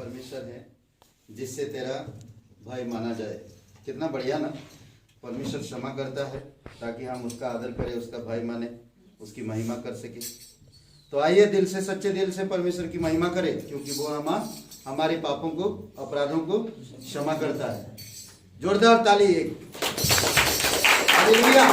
परमेश्वर है जिससे तेरा भाई माना जाए। कितना बढ़िया ना, परमेश्वर क्षमा करता है ताकि हम उसका आदर करें, उसका भाई माने, उसकी महिमा कर सके। तो आइए दिल से, सच्चे दिल से परमेश्वर की महिमा करें, क्योंकि वो हमारे पापों को, अपराधों को क्षमा करता है। जोरदार ताली एक। हालेलुया।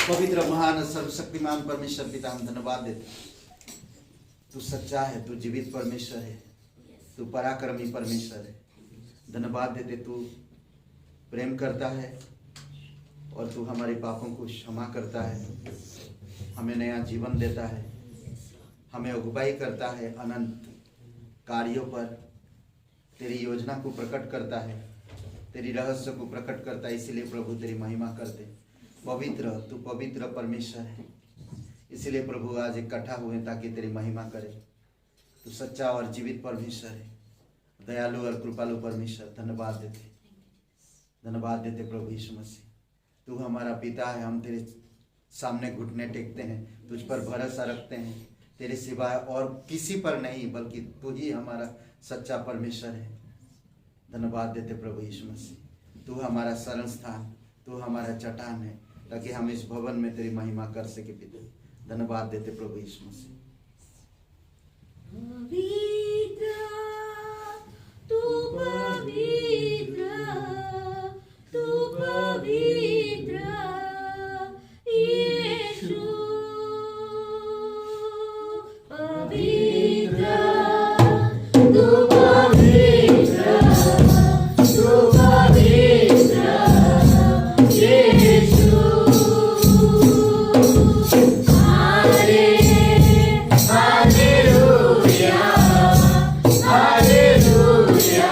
पवित्र महान सर्वशक्तिमान परमेश्वर पिता, हम धन्यवाद देते। तू सच्चा है, तू जीवित परमेश्वर है, तू पराक्रमी परमेश्वर है। धन्यवाद देते, तू प्रेम करता है और तू हमारे पापों को क्षमा करता है, हमें नया जीवन देता है, हमें अगुवाई करता है, अनंत कार्यों पर तेरी योजना को प्रकट करता है, तेरी रहस्य को प्रकट करता है। इसीलिए प्रभु तेरी महिमा करते। पवित्र, तू पवित्र परमेश्वर है, इसीलिए प्रभु आज इकट्ठा हुए ताकि तेरी महिमा करे। तू सच्चा और जीवित परमेश्वर है, दयालु और कृपालु परमेश्वर। धन्यवाद देते प्रभु यीशु मसीह। तू हमारा पिता है, हम तेरे सामने घुटने टेकते हैं, तुझ पर भरोसा रखते हैं, तेरे सिवाय और किसी पर नहीं, बल्कि तू ही हमारा सच्चा परमेश्वर है। धन्यवाद देते प्रभु यीशु मसीह। तू हमारा शरण स्थान, तू हमारा चट्टान है, ताकि हम इस भवन में तेरी महिमा कर सके पिता। धन्यवाद देते प्रभु यीशु मसीह। पवित्र, तू पवित्र, तू पवित्र यीशु। पवित्र, तू पवित्र, तू पवित्र यीशु। Hallelujah, hallelujah,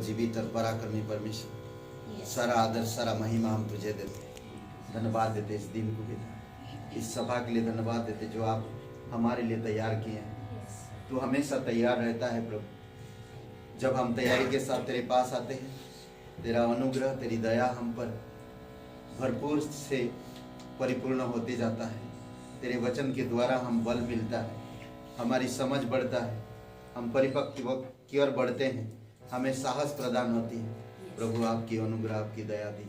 जीवित और पराक्रमी परमेश्वर, सारा आदर सारा महिमा हम तुझे देते, धन्यवाद देते इस दिन को भी, इस सभा के लिए धन्यवाद देते जो आप हमारे लिए तैयार किए हैं। तू हमेशा तैयार रहता है प्रभु, जब हम तैयारी के साथ तेरे पास आते हैं, तेरा अनुग्रह तेरी दया हम पर भरपूर से परिपूर्ण होते जाता है। तेरे वचन के द्वारा हम बल मिलता है, हमारी समझ बढ़ता है, हम परिपक्व की ओर बढ़ते हैं, हमें साहस प्रदान होती है। प्रभु आपकी अनुग्रह आपकी दया दी,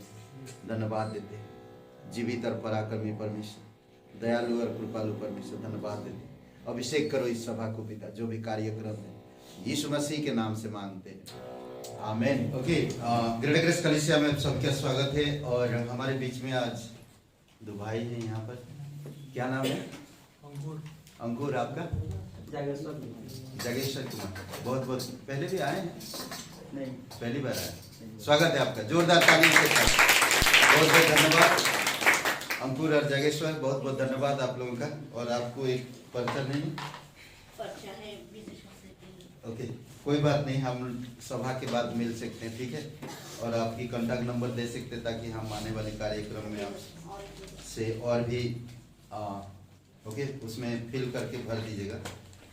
धन्यवाद देते हैं। जीवित और पराक्रमी परमेश्वर, दयालु और कृपालु परमेश्वर, धन्यवाद देते। अभिषेक करो इस सभा को पिता, जो भी कार्यक्रम है यीशु मसीह के नाम से मांगते हैं, आमेन। ओके, ग्रेटर ग्रेस कलीसिया में सबका स्वागत है। और हमारे बीच में आज दो भाई हैं यहाँ पर। क्या नाम है? अंकुर। आपका? जागेश्वर कुमार। बहुत बहुत पहले भी आए हैं? नहीं, पहली बार आए। स्वागत है आपका, जोरदार ताली के साथ। बहुत बहुत धन्यवाद अंकुर और जागेश्वर, बहुत बहुत धन्यवाद आप लोगों का। और आपको एक पर्चा नहीं? पर्चा है। ओके, कोई बात नहीं, हम सभा के बाद मिल सकते हैं, ठीक है। और आपकी कॉन्टैक्ट नंबर दे सकते हैं ताकि हम आने वाले कार्यक्रम में आपसे और भी ओके उसमें फिल करके भर दीजिएगा,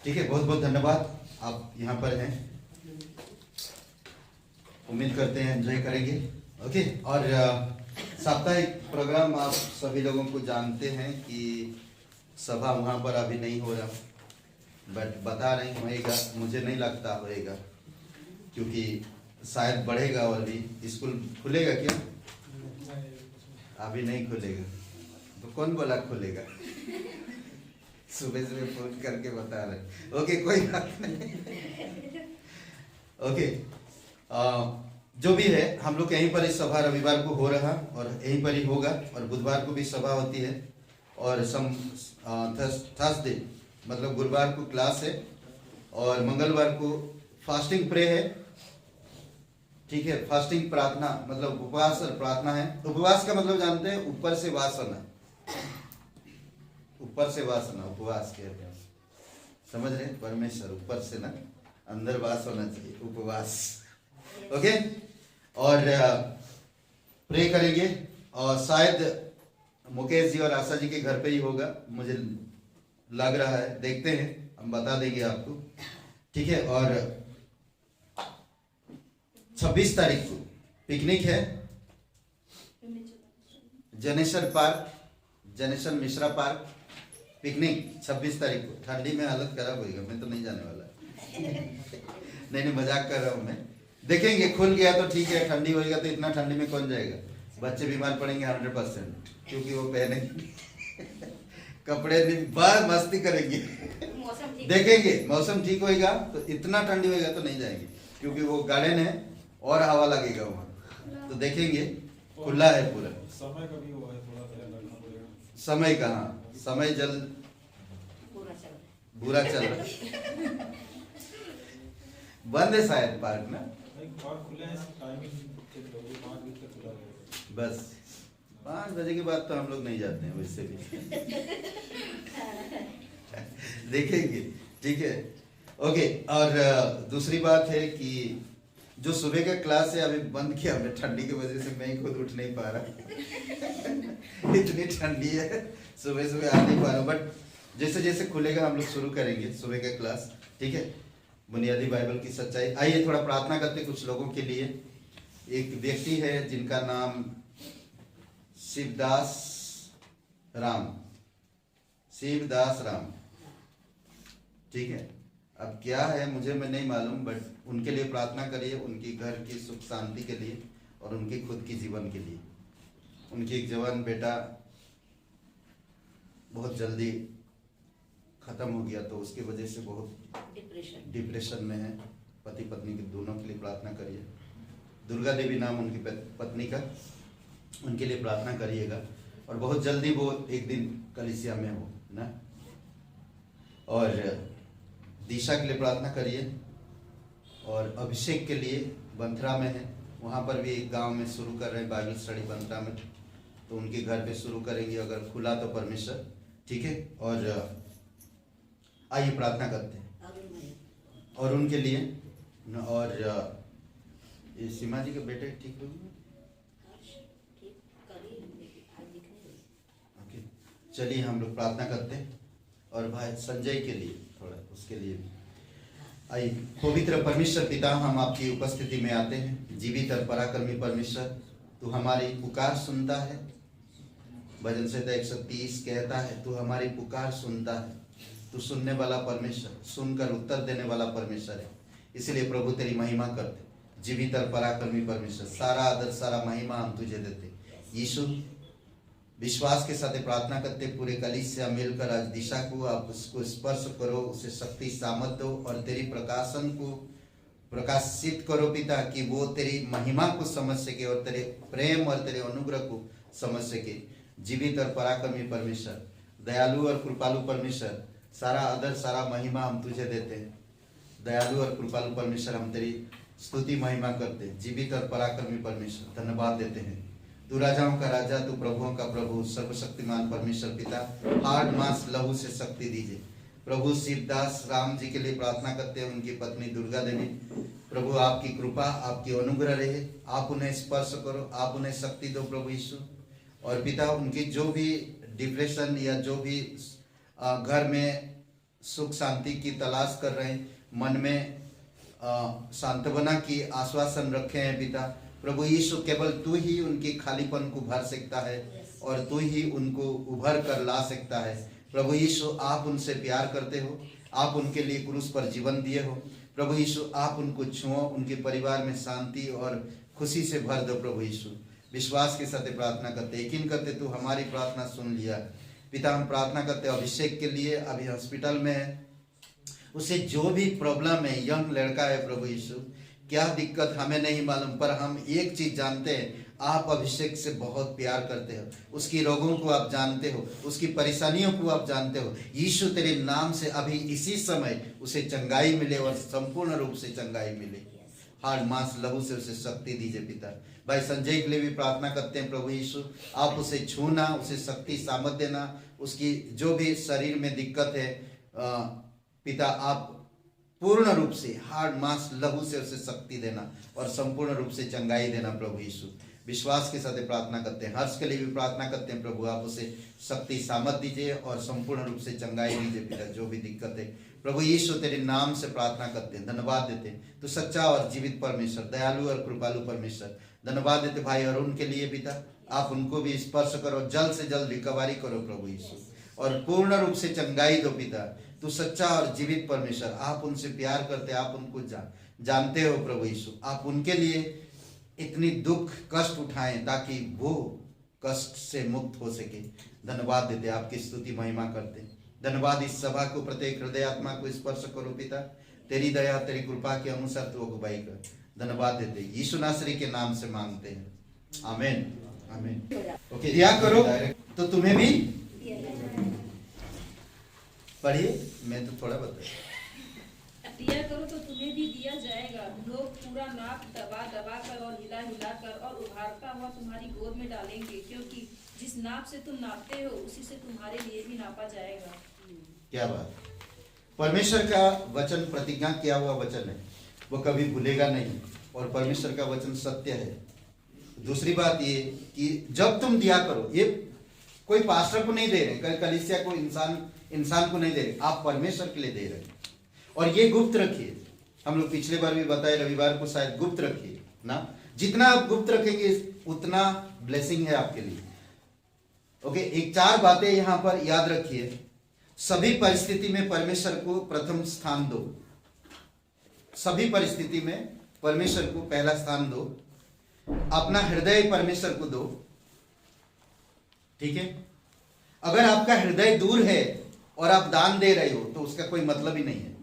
ठीक है। बहुत बहुत धन्यवाद, आप यहाँ पर हैं, उम्मीद करते हैं एंजॉय करेंगे। ओके, और साप्ताहिक प्रोग्राम आप सभी लोगों को जानते हैं कि सभा वहाँ पर अभी नहीं हो रहा, बट बता रहे होएगा, मुझे नहीं लगता होएगा, क्योंकि शायद बढ़ेगा। और भी स्कूल खुलेगा क्या? अभी नहीं खुलेगा, तो कौन बोला खुलेगा? सुबह सुबह फोन करके बता रहे। ओके, कोई बात नहीं। ओके, जो भी है, हम लोग यहीं पर इस सभा रविवार को हो रहा और यहीं पर ही होगा। और बुधवार को भी सभा होती है, और थर्सडे मतलब गुरुवार को क्लास है, और मंगलवार को फास्टिंग प्रे है, ठीक है। फास्टिंग प्रार्थना मतलब उपवास और प्रार्थना है। उपवास का मतलब जानते हैं? ऊपर से वासना, ऊपर से वासना उपवास कहते हैं, समझ रहे? परमेश्वर ऊपर से ना, अंदर वास होना चाहिए, उपवास। ओके, और प्रे करेंगे, और शायद मुकेश जी और आशा जी के घर पे ही होगा, मुझे लग रहा है, देखते हैं, हम बता देंगे आपको, ठीक है। और 26 तारीख को पिकनिक है, Janeshwar park, Janeshwar Mishra park, picnic 26 तारीख को। ठंडी में हालत खराब होएगा, मैं तो नहीं जाने वाला। नहीं, मजाक कर रहा हूँ मैं। देखेंगे, खुल गया तो ठीक है, ठंडी होएगा तो इतना ठंडी में कौन जाएगा? बच्चे बीमार पड़ेंगे 100%, क्योंकि वो पहने कपड़े भी बाहर मस्ती करेंगे। देखेंगे, मौसम ठीक होएगा तो, इतना ठंडी होएगा तो नहीं जाएंगे, क्योंकि वो गार्डन है और हवा लगेगा वहाँ, तो देखेंगे। खुला है पूरा। समय का भी हुआ है, थोड़ा ध्यान रखना पड़ेगा। समय का, हाँ, समय जल्द बुरा चल रहा है। बंद है शायद पार्क ना, पार्क खुले हैं, टाइमिंग 5 बजे तक खुला रहेगा। बस 5 बजे के बाद तो हम लोग नहीं जाते हैं वैसे भी। देखेंगे, ठीक है। ओके, और दूसरी बात है कि जो सुबह का क्लास है अभी बंद किया हमने, ठंडी की वजह से मैं खुद उठ नहीं पा रहा। इतनी ठंडी है, सुबह सुबह आ नहीं पा रहा, बट जैसे जैसे खुलेगा हम लोग शुरू करेंगे सुबह का क्लास, ठीक है। बुनियादी बाइबल की सच्चाई। आइए थोड़ा प्रार्थना करते कुछ लोगों के लिए। एक व्यक्ति है जिनका नाम शिवदास राम, ठीक है। अब क्या है मुझे मैं नहीं मालूम, बट उनके लिए प्रार्थना करिए, उनकी घर की सुख शांति के लिए और उनके खुद की जीवन के लिए। उनकी एक जवान बेटा बहुत जल्दी खत्म हो गया, तो उसकी वजह से बहुत डिप्रेशन में है। पति पत्नी के दोनों के लिए प्रार्थना करिए। दुर्गा देवी नाम उनकी पत्नी का, उनके लिए प्रार्थना करिएगा। और बहुत जल्दी वो एक दिन कलीसिया में हो ना। और दिशा के लिए प्रार्थना करिए। और अभिषेक के लिए बंथरा में है, वहाँ पर भी एक गांव में शुरू कर रहे हैं बाइबल स्टडी बंथरा में, तो उनके घर पे शुरू करेंगे अगर खुला तो परमेश्वर, ठीक है। और आइए प्रार्थना करते हैं और उनके लिए। और ये सीमा जी के बेटे ठीक हो गए? ओके, चलिए हम लोग प्रार्थना करते हैं और भाई संजय के लिए थोड़ा उसके लिए भी। आइए, पवित्र परमेश्वर पिता, हम आपकी उपस्थिति में आते हैं। जीवित और पराक्रमी परमेश्वर, तू हमारी पुकार सुनता है। भजन संहिता 130 कहता है तू हमारी पुकार सुनता है। तू सुनने वाला परमेश्वर, सुनकर उत्तर देने वाला परमेश्वर है। इसलिए प्रभु तेरी महिमा करते। जीवित और पराक्रमी परमेश्वर, सारा आदर सारा महिमा हम तुझे देते। यीशु, विश्वास के साथ प्रार्थना करते, पूरे कलीसिया मिलकर आज दिशा को आप उसको स्पर्श करो, उसे शक्ति सामर्थ दो और तेरी प्रकाशन को प्रकाशित करो पिता, कि वो तेरी महिमा को समझ सके और तेरे प्रेम और तेरे अनुग्रह को समझ सके। जीवित और पराक्रमी परमेश्वर, दयालु और कृपालु परमेश्वर, सारा आदर सारा महिमा हम तुझे देते हैं। दयालु और कृपालु परमेश्वर, हम तेरी स्तुति महिमा करते हैं। जीवित और पराक्रमी परमेश्वर, धन्यवाद देते हैं। तू राजाओं का राजा, तू प्रभुओं का प्रभु, सर्वशक्तिमान परमेश्वर पिता, हार्ड मांस लहू से शक्ति दीजिए। प्रभु शिवदास राम जी के लिए प्रार्थना करते हैं, उनकी पत्नी दुर्गा देवी। प्रभु आपकी कृपा आपकी अनुग्रह रहे, आप उन्हें स्पर्श करो, आप उन्हें शक्ति दो प्रभु यीशु। और पिता, उनकी जो भी डिप्रेशन या जो भी घर में सुख शांति की तलाश कर रहे हैं, मन में सांत्वना की आश्वासन रखे हैं पिता, प्रभु यीशु केवल तू ही उनके खालीपन को भर सकता है और तू ही उनको उभर कर ला सकता है। प्रभु यीशु, आप उनसे प्यार करते हो, आप उनके लिए क्रूस पर जीवन दिए हो। प्रभु यीशु, आप उनको छुओ, उनके परिवार में शांति और खुशी से भर दो प्रभु यीशु। विश्वास के साथ प्रार्थना करते, यकीन करते तू हमारी प्रार्थना सुन लिया पिता। हम प्रार्थना करते अभिषेक के लिए, अभी हॉस्पिटल में है, उसे जो भी प्रॉब्लम है, यंग लड़का है प्रभु यीशु, क्या दिक्कत हमें नहीं मालूम, पर हम एक चीज जानते हैं, आप अभिषेक से बहुत प्यार करते हो। उसकी रोगों को आप जानते हो, उसकी परेशानियों को आप जानते हो। यीशु, तेरे नाम से अभी इसी समय उसे चंगाई मिले और संपूर्ण रूप से चंगाई मिले। हार्ड मांस लहू से उसे शक्ति दीजिए पिता। भाई संजय के लिए भी प्रार्थना करते हैं प्रभु यीशु, आप उसे छूना, उसे शक्ति सामर्थ देना, उसकी जो भी शरीर में दिक्कत है पिता, आप पूर्ण रूप से हार्ड मांस लहू से उसे शक्ति देना और संपूर्ण रूप से चंगाई देना प्रभु यीशु। विश्वास के साथ प्रार्थना करते हैं। हर्ष के लिए भी प्रार्थना करते हैं प्रभु, आप उसे शक्ति सामर्थ दीजिए और संपूर्ण रूप से चंगाई दीजिए पिता, जो भी दिक्कत है प्रभु यीशु, तेरे नाम से प्रार्थना करते हैं, धन्यवाद देते हैं। तो सच्चा और जीवित परमेश्वर, दयालु और कृपालु परमेश्वर, धन्यवाद देते भाई अरुण के लिए पिता, आप उनको भी स्पर्श करो, जल्द से जल्द रिकवरी करो प्रभु यीशु और पूर्ण रूप से चंगाई दो पिता। तू सच्चा और जीवित परमेश्वर, आप उनसे प्यार करते, आप उनको जानते हो प्रभु यीशु, आप उनके लिए इतनी दुख कष्ट उठाएं ताकि वो कष्ट से मुक्त हो सके। धन्यवाद देते, आपकी स्तुति महिमा करते। धन्यवाद, इस सभा को प्रत्येक हृदय आत्मा को स्पर्श करो पिता, तेरी दया तेरी कृपा के अनुसार तू अगुवाई कर। धन्यवाद देते, यीशु नासरी के नाम से मांगते हैं, आमीन आमीन। ओके, दिया करो तो तुम्हें भी पढ़िए, मैं तो थोड़ा बता। दिया करो तो तुम्हें भी दिया जाएगा। लोग पूरा नाप दबा दबा कर और हिला हिला कर और उभारता हुआ तुम्हारी गोद में डालेंगे, क्योंकि जिस नाप से तुम नापते हो उसी से तुम्हारे लिए भी नापा जाएगा। क्या बात, परमेश्वर का वचन प्रतिज्ञा किया हुआ वचन है, वो कभी भूलेगा नहीं और परमेश्वर का वचन सत्य है। दूसरी बात ये कि जब तुम दिया करो, ये कोई पास्टर को नहीं दे रहे, कलीसिया को, इंसान को नहीं दे रहे, आप परमेश्वर के लिए दे रहे हैं। और ये गुप्त रखिए, हम लोग पिछले बार भी बताए, रविवार को शायद गुप्त रखिए ना, जितना आप गुप्त रखेंगे उतना ब्लेसिंग है आपके लिए। ओके, एक 4 बातें यहां पर याद रखिए। सभी परिस्थिति में परमेश्वर को प्रथम स्थान दो, सभी परिस्थिति में परमेश्वर को पहला स्थान दो। अपना हृदय परमेश्वर को दो, ठीक है। अगर आपका हृदय दूर है और आप दान दे रहे हो तो उसका कोई मतलब ही नहीं है,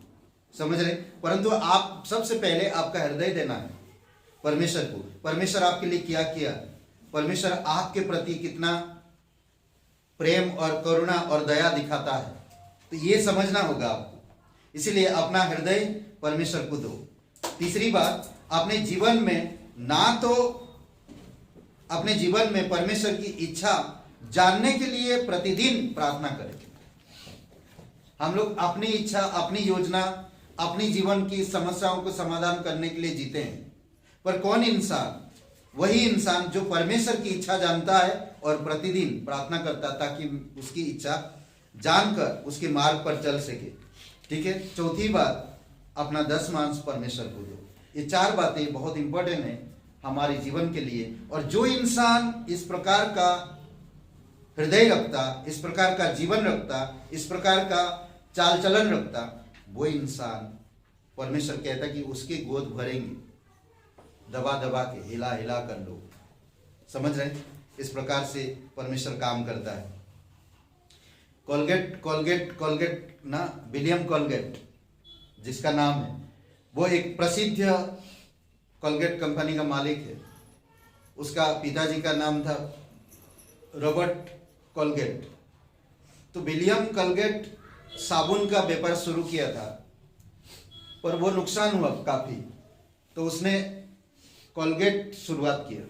समझ रहे। परंतु आप सबसे पहले आपका हृदय देना है परमेश्वर को। परमेश्वर आपके लिए क्या किया, परमेश्वर आपके प्रति कितना प्रेम और करुणा और दया दिखाता है, तो ये समझना होगा आपको। इसलिए अपना हृदय परमेश्वर को दो। तीसरी बात, अपने जीवन में अपने जीवन में परमेश्वर की इच्छा जानने के लिए प्रतिदिन प्रार्थना करें। हम लोग अपनी इच्छा, अपनी योजना, अपनी जीवन की समस्याओं को समाधान करने के लिए जीते हैं, पर कौन इंसान? वही इंसान जो परमेश्वर की इच्छा जानता है और प्रतिदिन प्रार्थना करता ताकि उसकी इच्छा जानकर उसके मार्ग पर चल सके। ठीक है। चौथी बात, अपना दशमांश परमेश्वर को दो। ये 4 बातें बहुत इंपॉर्टेंट है हमारे जीवन के लिए। और जो इंसान इस प्रकार का हृदय रखता, इस प्रकार का जीवन रखता, इस प्रकार का चाल चलन रखता, वो इंसान परमेश्वर कहता कि उसके गोद भरेंगे, दबा दबा के, हिला हिला कर लोग। समझ रहे? इस प्रकार से परमेश्वर काम करता है। कोलगेट ना, विलियम कोलगेट जिसका नाम है, वो एक प्रसिद्ध कोलगेट कंपनी का मालिक है। उसका पिताजी का नाम था रॉबर्ट कोलगेट। तो विलियम कोलगेट साबुन का व्यापार शुरू किया था, पर वो नुकसान हुआ काफी। तो उसने कोलगेट शुरुआत किया।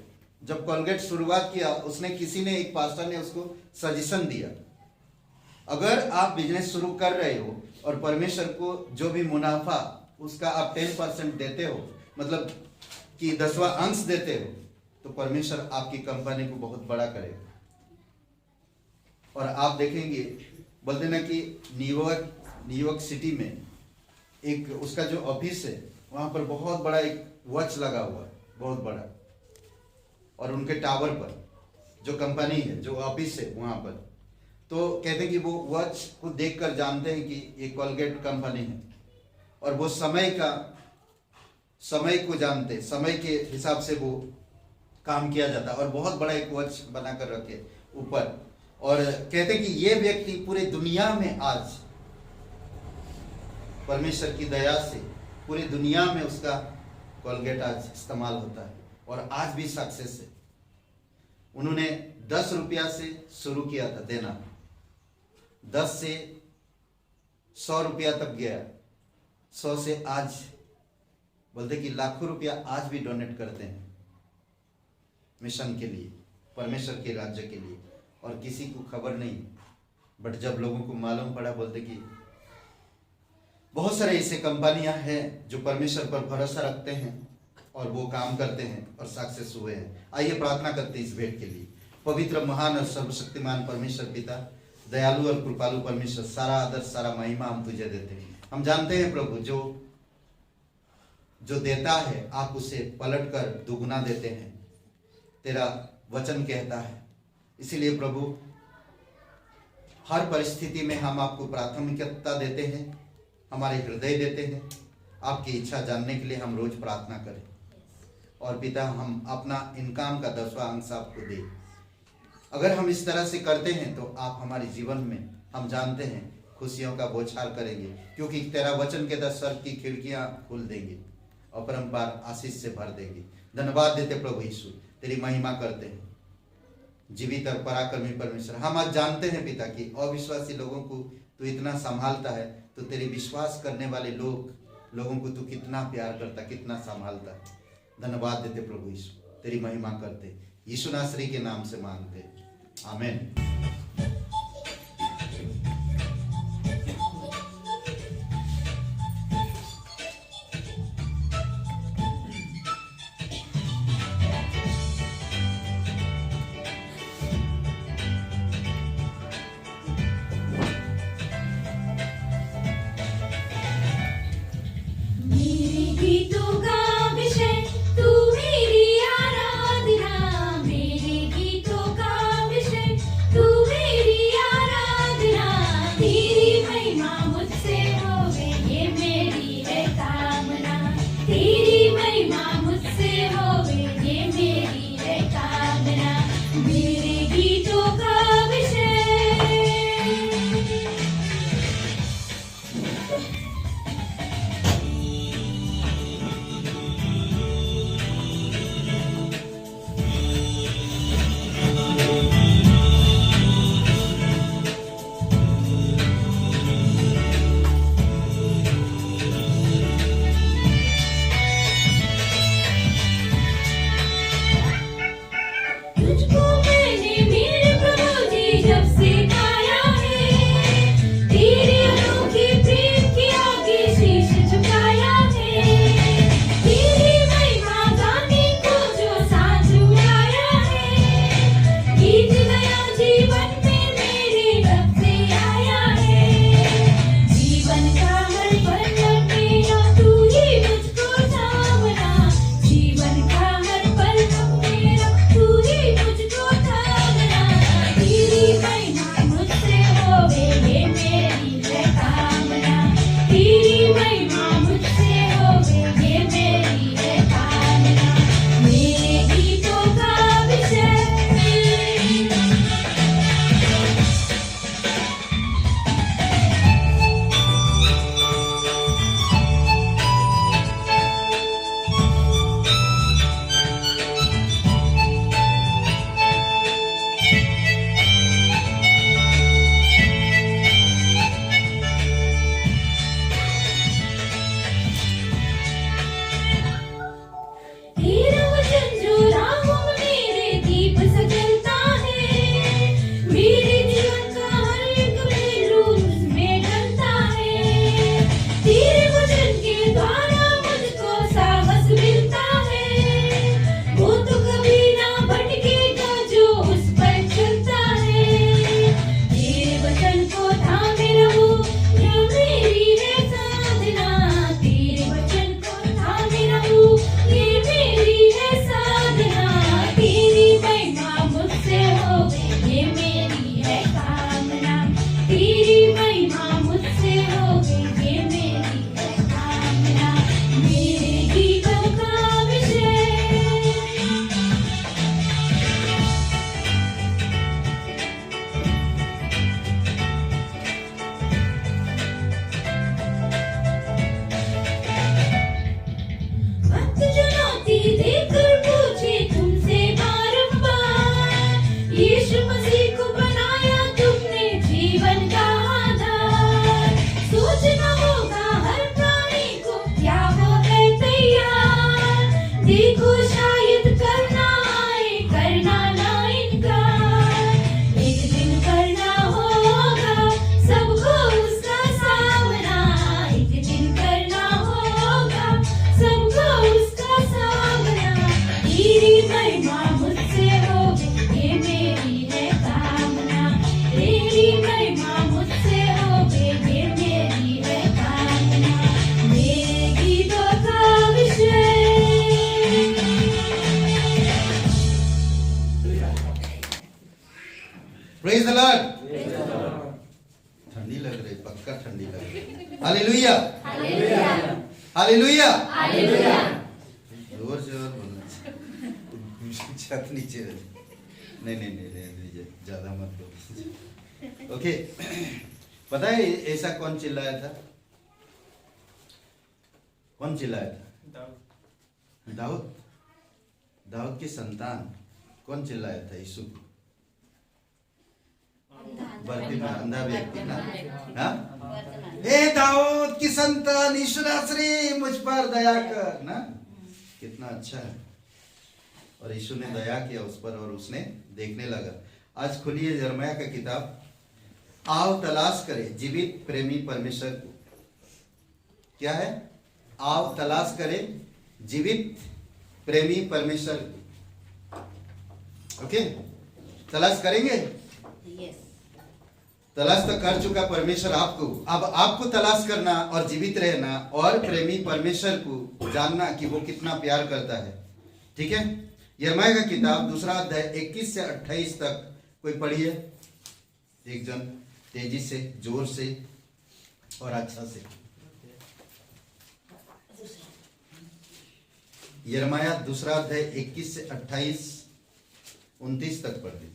जब कोलगेट शुरुआत किया, उसने एक पास्टर ने उसको सजेशन दिया, अगर आप बिजनेस शुरू कर रहे हो और परमेश्वर को जो भी मुनाफा उसका आप 10% देते हो, मतलब कि 10वां अंश देते हो, तो परमेश्वर आपकी कंपनी को बहुत बड़ा करेगा। और आप देखेंगे, बोलते ना कि न्यूयॉर्क सिटी में एक उसका जो ऑफिस है, वहां पर बहुत बड़ा एक वॉच लगा हुआ है, बहुत बड़ा। और उनके टावर पर जो कंपनी है, जो ऑफिस है वहां पर, तो कहते हैं कि वो वॉच को देखकर जानते हैं कि ये कोलगेट कंपनी है। और वो समय को जानते, समय के हिसाब से वो काम किया जाता है। और बहुत बड़ा एक वॉच बनाकर रखे ऊपर। और कहते हैं कि ये व्यक्ति पूरे दुनिया में आज परमेश्वर की दया से पूरी दुनिया में उसका कोलगेट आज इस्तेमाल होता है और आज भी सक्सेस है। उन्होंने 10 रुपया से शुरू किया था देना, 10 से 100 रुपया तक गया, 100 से आज बोलते कि लाखों रुपया आज भी डोनेट करते हैं मिशन के लिए, परमेश्वर के राज्य के लिए। और किसी को खबर नहीं, बट जब लोगों को मालूम पड़ा, बोलते कि बहुत सारे ऐसे कंपनियां हैं जो परमेश्वर पर भरोसा रखते हैं और वो काम करते हैं और सक्सेस हुए हैं। आइए प्रार्थना करते हैं इस भेंट के लिए। पवित्र, महान और सर्वशक्तिमान परमेश्वर पिता, दयालु और कृपालु परमेश्वर, सारा आदर सारा महिमा हम तुझे देते हैं। हम जानते हैं प्रभु, जो देता है आप उसे पलट कर दुगुना देते हैं, तेरा वचन कहता है। इसीलिए प्रभु, हर परिस्थिति में हम आपको प्राथमिकता देते हैं, हमारे हृदय देते हैं। आपकी इच्छा जानने के लिए हम रोज प्रार्थना करें। और पिता, हम अपना इनकाम का 10वां अंश आपको दें। अगर हम इस तरह से करते हैं तो आप हमारे जीवन में, हम जानते हैं, खुशियों का बौछार करेंगे, क्योंकि तेरा वचन के 10 स्वर्ग की खिड़कियां खोल देंगे, अपरंपार आशीष से भर देंगे। धन्यवाद देते प्रभु यीशु, तेरी महिमा करते हैं। जीवित और पराक्रमी परमेश्वर, हम आज जानते हैं पिता कि अविश्वासी लोगों को तू इतना संभालता है, तो तेरे विश्वास करने वाले लोगों को तू कितना प्यार करता, कितना संभालता है। धन्यवाद देते प्रभु यीशु, तेरी महिमा करते, यीशु नासरी के नाम से मांगते, आमीन। जाने महिमा मुझसे होवे, ये मेरी है कामना। तेरी महिमा मुझसे होवे, ये मेरी है कामना। मेरे गीतों का विषय प्रेज द लॉर्ड। ठंडी लग रही, पक्का ठंडी लग रही। हालेलुया, हालेलुया, जोर से और बोलना चाहिए। छत नीचे रहे। नहीं, ज्यादा मत बोलो। ओके, पता है ऐसा कौन चिल्लाया था? कौन चिल्लाया था? दाऊद। दाऊद की संतान कौन चिल्लाया था यीशु को? अंधा व्यक्ति ना, हाँ? हे दाऊद की संतान यीशु नासरी, मुझ पर दया कर ना। कितना अच्छा है। और यीशु ने दया किया उस पर और उसने देखने लगा। आज खुलिए यिर्मयाह का किताब। आओ तलाश करें जीवित प्रेमी परमेश्वर को। क्या है? आओ तलाश करें जीवित प्रेमी परमेश्वर को। ओके, तलाश करेंगे। तलाश तो कर चुका परमेश्वर आपको, अब आपको तलाश करना और जीवित रहना और प्रेमी परमेश्वर को जानना कि वो कितना प्यार करता है। ठीक है, यिर्मयाह का किताब 2 अध्याय 21 से 28 तक कोई पढ़िए, एक जन तेजी से, जोर से और अच्छा से। यिर्मयाह 2 अध्याय 21 से 28 29 तक पढ़ लीजिए।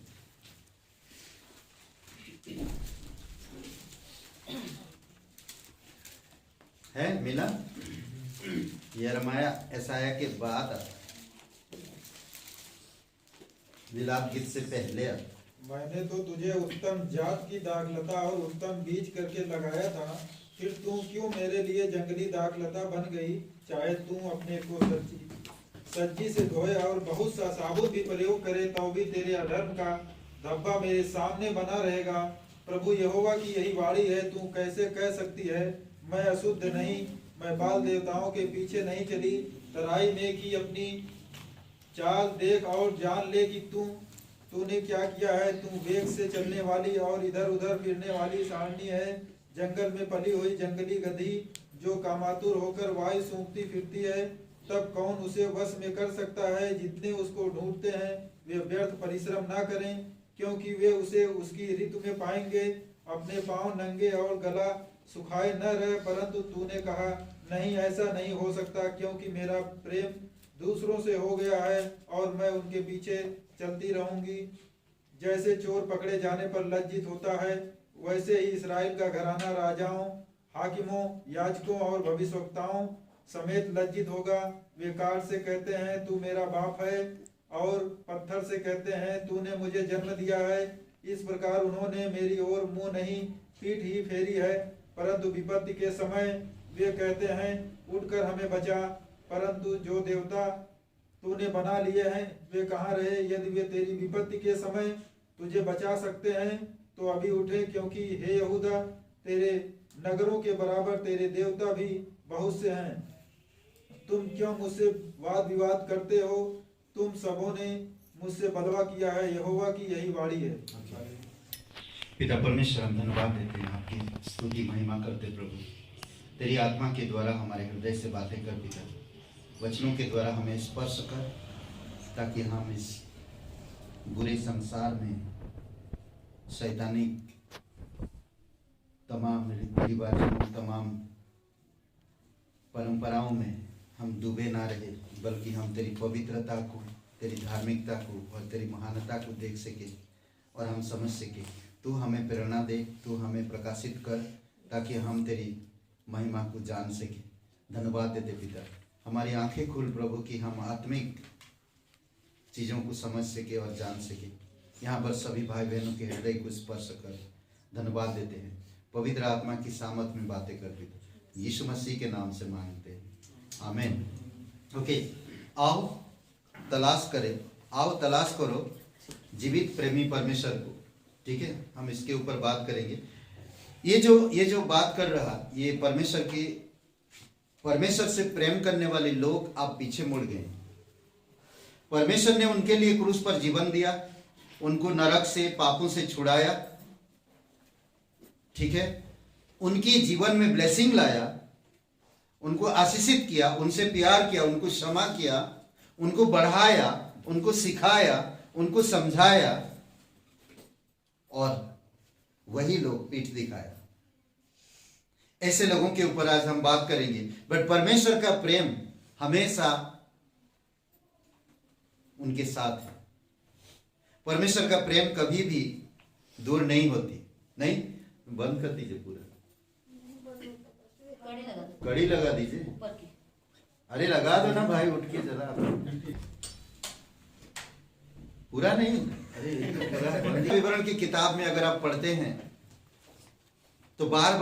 है मिला? यिर्मयाह यशायाह के बाद आता, विलाप गीत से पहले आता। मैंने तो तुझे उत्तम जात की दाखलता और उत्तम बीज करके लगाया था, फिर तू क्यों मेरे लिए जंगली दाखलता बन गई? चाहे तू अपने को सज्जी से धोए और बहुत सा साबुत भी प्रयोग करे, तो भी तेरे अधर्म का धब्बा मेरे सामने बना रहेगा। प्रभु यहोवा की यही वाणी है, तू कैसे कह सकती है मैं अशुद्ध नहीं, मैं बाल देवताओं के पीछे नहीं चली। तराई में की अपनी चाल देख और जान ले कि तूने क्या किया है। तू वेग से चलने वाली और इधर उधर फिरने वाली सारणी है, जंगल में पली हुई जंगली गधी जो कामातुर होकर वायु सूंघती फिरती है। तब कौन उसे वश में कर सकता है? जितने उसको ढूंढते हैं वे व्यर्थ परिश्रम ना करें, क्योंकि वे उसे उसकी ऋतु में पाएंगे। अपने पांव नंगे और गला सुखाए न रहे, परंतु तूने कहा नहीं, ऐसा नहीं हो सकता, क्योंकि मेरा प्रेम दूसरों से हो गया है और मैं उनके पीछे चलती रहूंगी। जैसे चोर पकड़े जाने पर लज्जित होता है, वैसे ही इस्राएल का घराना राजाओं, हाकिमों, याजकों और भविष्यवक्ताओं समेत लज्जित होगा। वे काठ से कहते हैं तू मेरा बाप है, और पत्थर से कहते हैं तूने मुझे जन्म दिया है। इस प्रकार उन्होंने मेरी ओर मुंह नहीं, पीठ ही फेरी है। परंतु विपत्ति के समय वे कहते हैं उठकर हमें बचा। परंतु जो देवता तूने बना लिए हैं वे कहाँ रहे? यदि वे तेरी विपत्ति के समय तुझे बचा सकते हैं तो अभी उठे, क्योंकि हे यहूदा, तेरे नगरों के बराबर तेरे देवता भी बहुत से हैं। तुम क्यों मुझसे वाद विवाद करते हो? तुम सबों ने मुझसे बलवा किया है, यहोवा की यही वाणी है। पिता परमेश्वर, हम धन्यवाद देते हैं, आपकी स्तुति महिमा करते प्रभु। तेरी आत्मा के द्वारा हमारे हृदय से बातें कर पिता, वचनों के द्वारा हमें स्पर्श कर, ताकि हम इस बुरे संसार में शैतानिक तमाम रिवाजों, तमाम परंपराओं में हम डूबे ना रहे, बल्कि हम तेरी पवित्रता को, तेरी धार्मिकता को और तेरी महानता को देख सके और हम समझ सके। तू हमें प्रेरणा दे, तू हमें प्रकाशित कर, ताकि हम तेरी महिमा को जान सके। धन्यवाद देते पिता, हमारी आंखें खुल प्रभु कि हम आत्मिक चीज़ों को समझ सके और जान सके। यहाँ पर सभी भाई बहनों के हृदय को स्पर्श कर। धन्यवाद देते हैं, पवित्र आत्मा की सामत में बातें कर पिता, यीशु मसीह के नाम से मांगते हैं, आमीन। ओके, आओ तलाश करें, आओ तलाश करो जीवित प्रेमी परमेश्वर को। ठीक है, हम इसके ऊपर बात करेंगे। ये जो बात कर रहा, ये परमेश्वर से प्रेम करने वाले लोग आप पीछे मुड़ गए। परमेश्वर ने उनके लिए क्रूस पर जीवन दिया, उनको नरक से, पापों से छुड़ाया, ठीक है, उनकी जीवन में ब्लेसिंग लाया, उनको आशीषित किया, उनसे प्यार किया, उनको क्षमा किया, उनको बढ़ाया, उनको सिखाया, उनको समझाया, और वही लोग पीठ दिखाया। ऐसे लोगों के ऊपर आज हम बात करेंगे। बट परमेश्वर का प्रेम हमेशा उनके साथ है। परमेश्वर का प्रेम कभी भी दूर नहीं होती। नहीं, बंद कर दीजिए पूरा, कड़ी लगा दीजिए। अरे लगा दो ना भाई, उठ के जरा, पूरा नहीं, अरे पूरा। विवरण की किताब में अगर आप पढ़ते हैं तो बार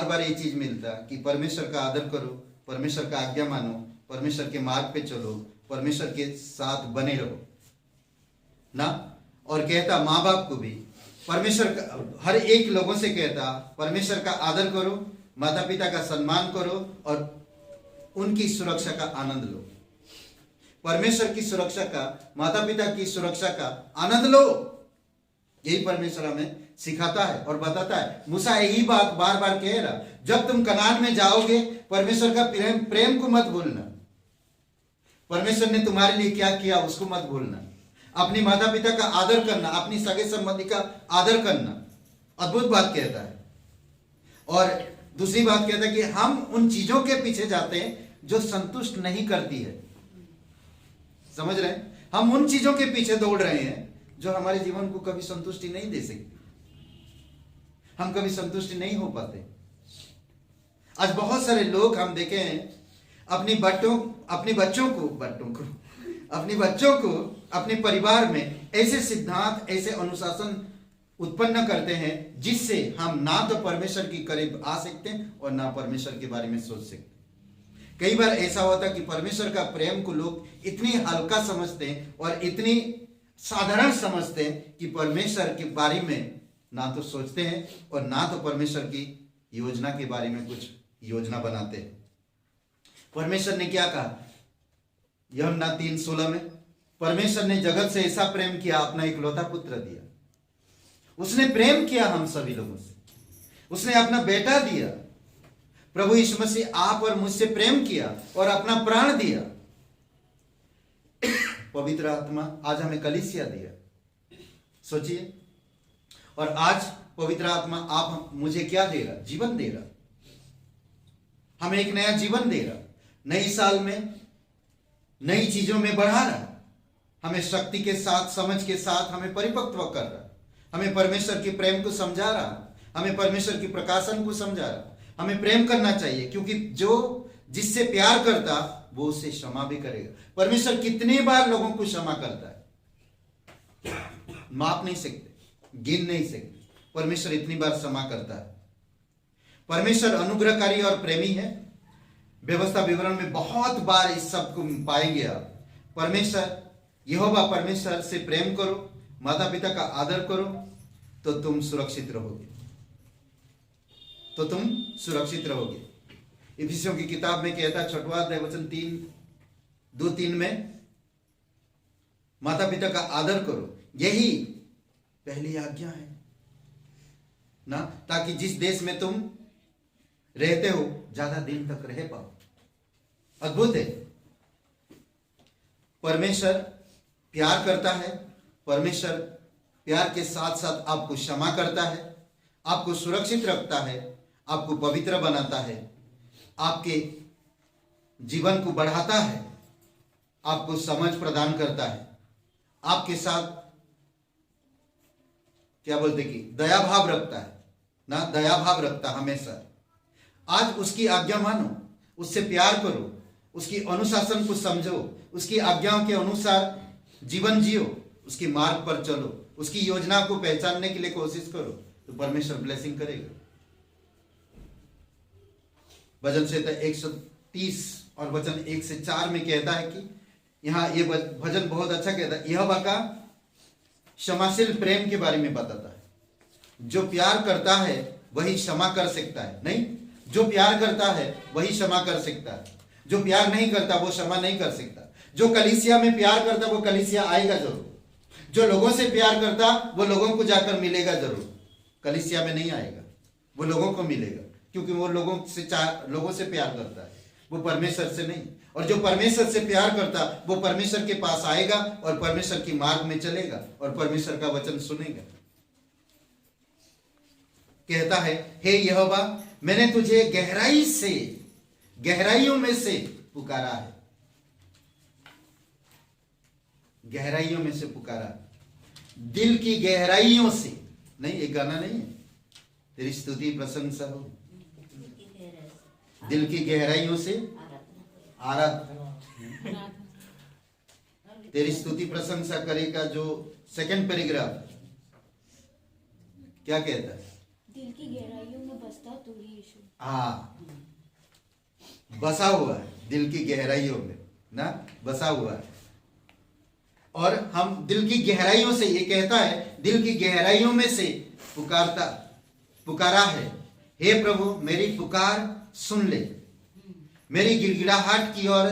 बार ये चीज मिलता कि परमेश्वर का आदर करो, परमेश्वर का आज्ञा मानो, परमेश्वर के मार्ग पे चलो, परमेश्वर के साथ बने रहो ना। और कहता माँ बाप को भी, परमेश्वर का हर एक लोगों से कहता परमेश्वर का आदर करो, माता पिता का सम्मान करो और उनकी सुरक्षा का आनंद लो। परमेश्वर की सुरक्षा का, माता पिता की सुरक्षा का आनंद लो, यही परमेश्वर हमें सिखाता है और बताता है। मूसा यही बात बार बार कह रहा, जब तुम कनान में जाओगे परमेश्वर का प्रेम को मत भूलना। परमेश्वर ने तुम्हारे लिए क्या किया उसको मत भूलना। अपनी माता पिता का आदर करना, अपनी सगे संबंधी का आदर करना, अद्भुत बात कहता है। और दूसरी बात कहता है कि हम उन चीजों के पीछे जाते हैं जो संतुष्ट नहीं करती है। समझ रहे हैं? हम उन चीजों के पीछे दौड़ रहे हैं जो हमारे जीवन को कभी संतुष्टि नहीं दे सकती। हम कभी संतुष्टि नहीं हो पाते। आज बहुत सारे लोग हम देखे हैं अपने बच्चों को अपने परिवार में ऐसे सिद्धांत, ऐसे अनुशासन उत्पन्न करते हैं जिससे हम ना तो परमेश्वर के करीब आ सकते हैं और ना परमेश्वर के बारे में सोच सकते। कई बार ऐसा होता है कि परमेश्वर का प्रेम को लोग इतनी हल्का समझते हैं और इतनी साधारण समझते हैं कि परमेश्वर के बारे में ना तो सोचते हैं और ना तो परमेश्वर की योजना के बारे में कुछ योजना बनाते हैं। परमेश्वर ने क्या कहा यूहन्ना 3:16 में, परमेश्वर ने जगत से ऐसा प्रेम किया, अपना इकलौता पुत्र दिया। उसने प्रेम किया हम सभी लोगों से, उसने अपना बेटा दिया। प्रभु यीशु मसीह आप और मुझसे प्रेम किया और अपना प्राण दिया। पवित्र आत्मा आज हमें कलीसिया दिया, सोचिए। और आज पवित्र आत्मा आप मुझे क्या दे रहा? जीवन दे रहा, हमें एक नया जीवन दे रहा, नई साल में नई चीजों में बढ़ा रहा, हमें शक्ति के साथ, समझ के साथ हमें परिपक्व कर रहा, हमें परमेश्वर के प्रेम को समझा रहा, हमें परमेश्वर की प्रकाशन को समझा रहा। हमें प्रेम करना चाहिए क्योंकि जो जिससे प्यार करता वो उससे क्षमा भी करेगा। परमेश्वर कितनी बार लोगों को क्षमा करता है, माप नहीं सकते, गिन नहीं सकते। परमेश्वर इतनी बार क्षमा करता है। परमेश्वर अनुग्रहकारी और प्रेमी है। व्यवस्था विवरण में बहुत बार इस सब को पाएंगे आप। परमेश्वर यहोवा परमेश्वर से प्रेम करो, माता पिता का आदर करो तो तुम सुरक्षित रहोगे, तो तुम सुरक्षित रहोगे। इफिसियों की किताब में कहता है 6वां अध्याय वचन 2-3 में, माता पिता का आदर करो, यही पहली आज्ञा है ना, ताकि जिस देश में तुम रहते हो ज्यादा दिन तक रह पाओ। अद्भुत है। परमेश्वर प्यार करता है। परमेश्वर प्यार के साथ साथ आपको क्षमा करता है, आपको सुरक्षित रखता है, आपको पवित्र बनाता है, आपके जीवन को बढ़ाता है, आपको समझ प्रदान करता है, आपके साथ क्या बोलते कि दया भाव रखता है ना, दया भाव रखता हमेशा। आज उसकी आज्ञा मानो, उससे प्यार करो, उसकी अनुशासन को समझो, उसकी आज्ञाओं के अनुसार जीवन जियो, उसके मार्ग पर चलो, उसकी योजना को पहचानने के लिए कोशिश करो, तो परमेश्वर ब्लेसिंग करेगा। भजन संहिता 130 और वचन 1 से 4 में कहता है कि यहाँ ये भजन बहुत अच्छा कहता है। यहोवा का क्षमाशील प्रेम के बारे में बताता है। जो प्यार करता है वही क्षमा कर सकता है, नहीं, जो प्यार करता है वही क्षमा कर सकता है, जो प्यार नहीं करता वो क्षमा नहीं कर सकता। जो कलीसिया में प्यार करता वो कलीसिया आएगा जरूर, जो लोगों से प्यार करता वो लोगों को जाकर मिलेगा जरूर, कलीसिया में नहीं आएगा, वो लोगों को मिलेगा, क्योंकि वो लोगों से प्यार करता है, वो परमेश्वर से नहीं। और जो परमेश्वर से प्यार करता वो परमेश्वर के पास आएगा और परमेश्वर की मार्ग में चलेगा और परमेश्वर का वचन सुनेगा। कहता है, हे यहोवा, मैंने तुझे गहराइयों में से पुकारा है, गहराइयों में से पुकारा, दिल की गहराइयों से नहीं, एक गाना नहीं है, तेरी स्तुति प्रशंसा हो, दिल की गहराइयों से आराधना, तेरी स्तुति प्रशंसा करेगा। जो सेकंड पैराग्राफ क्या कहता है? दिल की गहराइयों में बसता तू ही यीशु। हाँ, बसा हुआ है दिल की गहराइयों में ना, बसा हुआ है। और हम दिल की गहराइयों से, ये कहता है दिल की गहराइयों में से पुकारा है, हे प्रभु मेरी पुकार सुन ले, मेरी गिड़गिड़ाहट की ओर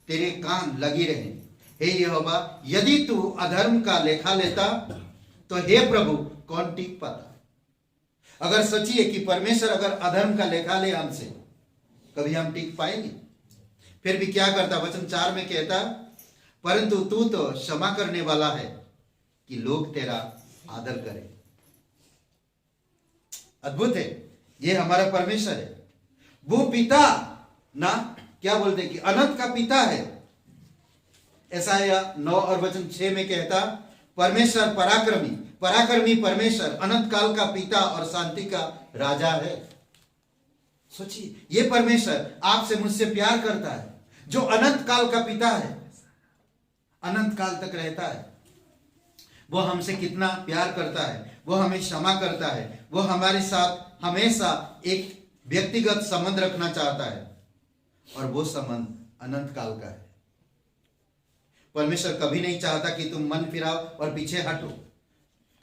तेरे कान लगी रहे। हे यहोवा, यदि तू अधर्म का लेखा लेता तो हे प्रभु कौन टिक पाता। अगर सोचिए कि परमेश्वर अगर अधर्म का लेखा ले हमसे, कभी हम टिक पाएंगे? फिर भी क्या करता? वचन 4 में कहता, परंतु तू तो क्षमा करने वाला है कि लोग तेरा आदर करें। अद्भुत है, ये हमारा परमेश्वर है। वो पिता ना, क्या बोलते कि अनंत का पिता है। यशायाह 9 और वचन 6 में कहता, परमेश्वर पराक्रमी परमेश्वर अनंत काल का पिता और शांति का राजा है। सोचिए, ये परमेश्वर आपसे मुझसे प्यार करता है, जो अनंत काल का पिता है, अनंत काल तक रहता है। वो हमसे कितना प्यार करता है, वो हमें क्षमा करता है, वो हमारे साथ हमेशा एक व्यक्तिगत संबंध रखना चाहता है, और वो संबंध अनंत काल का है। परमेश्वर कभी नहीं चाहता कि तुम मन फिराओ और पीछे हटो,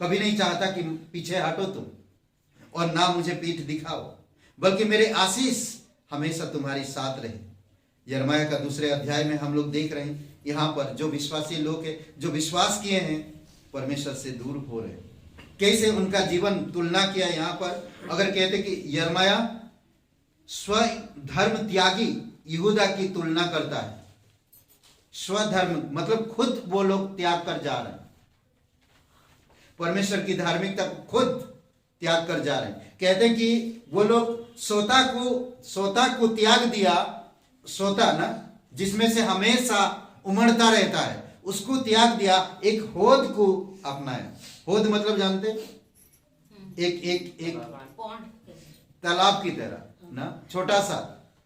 कभी नहीं चाहता कि पीछे हटो तुम और ना मुझे पीठ दिखाओ, बल्कि मेरे आशीष हमेशा तुम्हारी साथ रहे। यिर्मयाह का 2 अध्याय में हम लोग देख रहे हैं, यहाँ पर जो विश्वासी लोग हैं, जो विश्वास किए हैं, परमेश्वर से दूर हो रहे हैं। कैसे उनका जीवन तुलना किया यहाँ पर। अगर कहते कि यिर्मयाह स्वधर्म त्यागी यहूदा की तुलना करता है। स्वधर्म मतलब खुद वो लोग त्याग कर जा रहे हैं, परमेश्वर की धार्मिकता को खुद त्याग कर जा रहे हैं। कहते हैं कि वो लोग सोता को त्याग दिया, सोता ना जिसमें से हमेशा उमड़ता रहता है, उसको त्याग दिया, एक होद को अपनाया। होद मतलब जानते, एक तालाब की तरह ना, छोटा सा,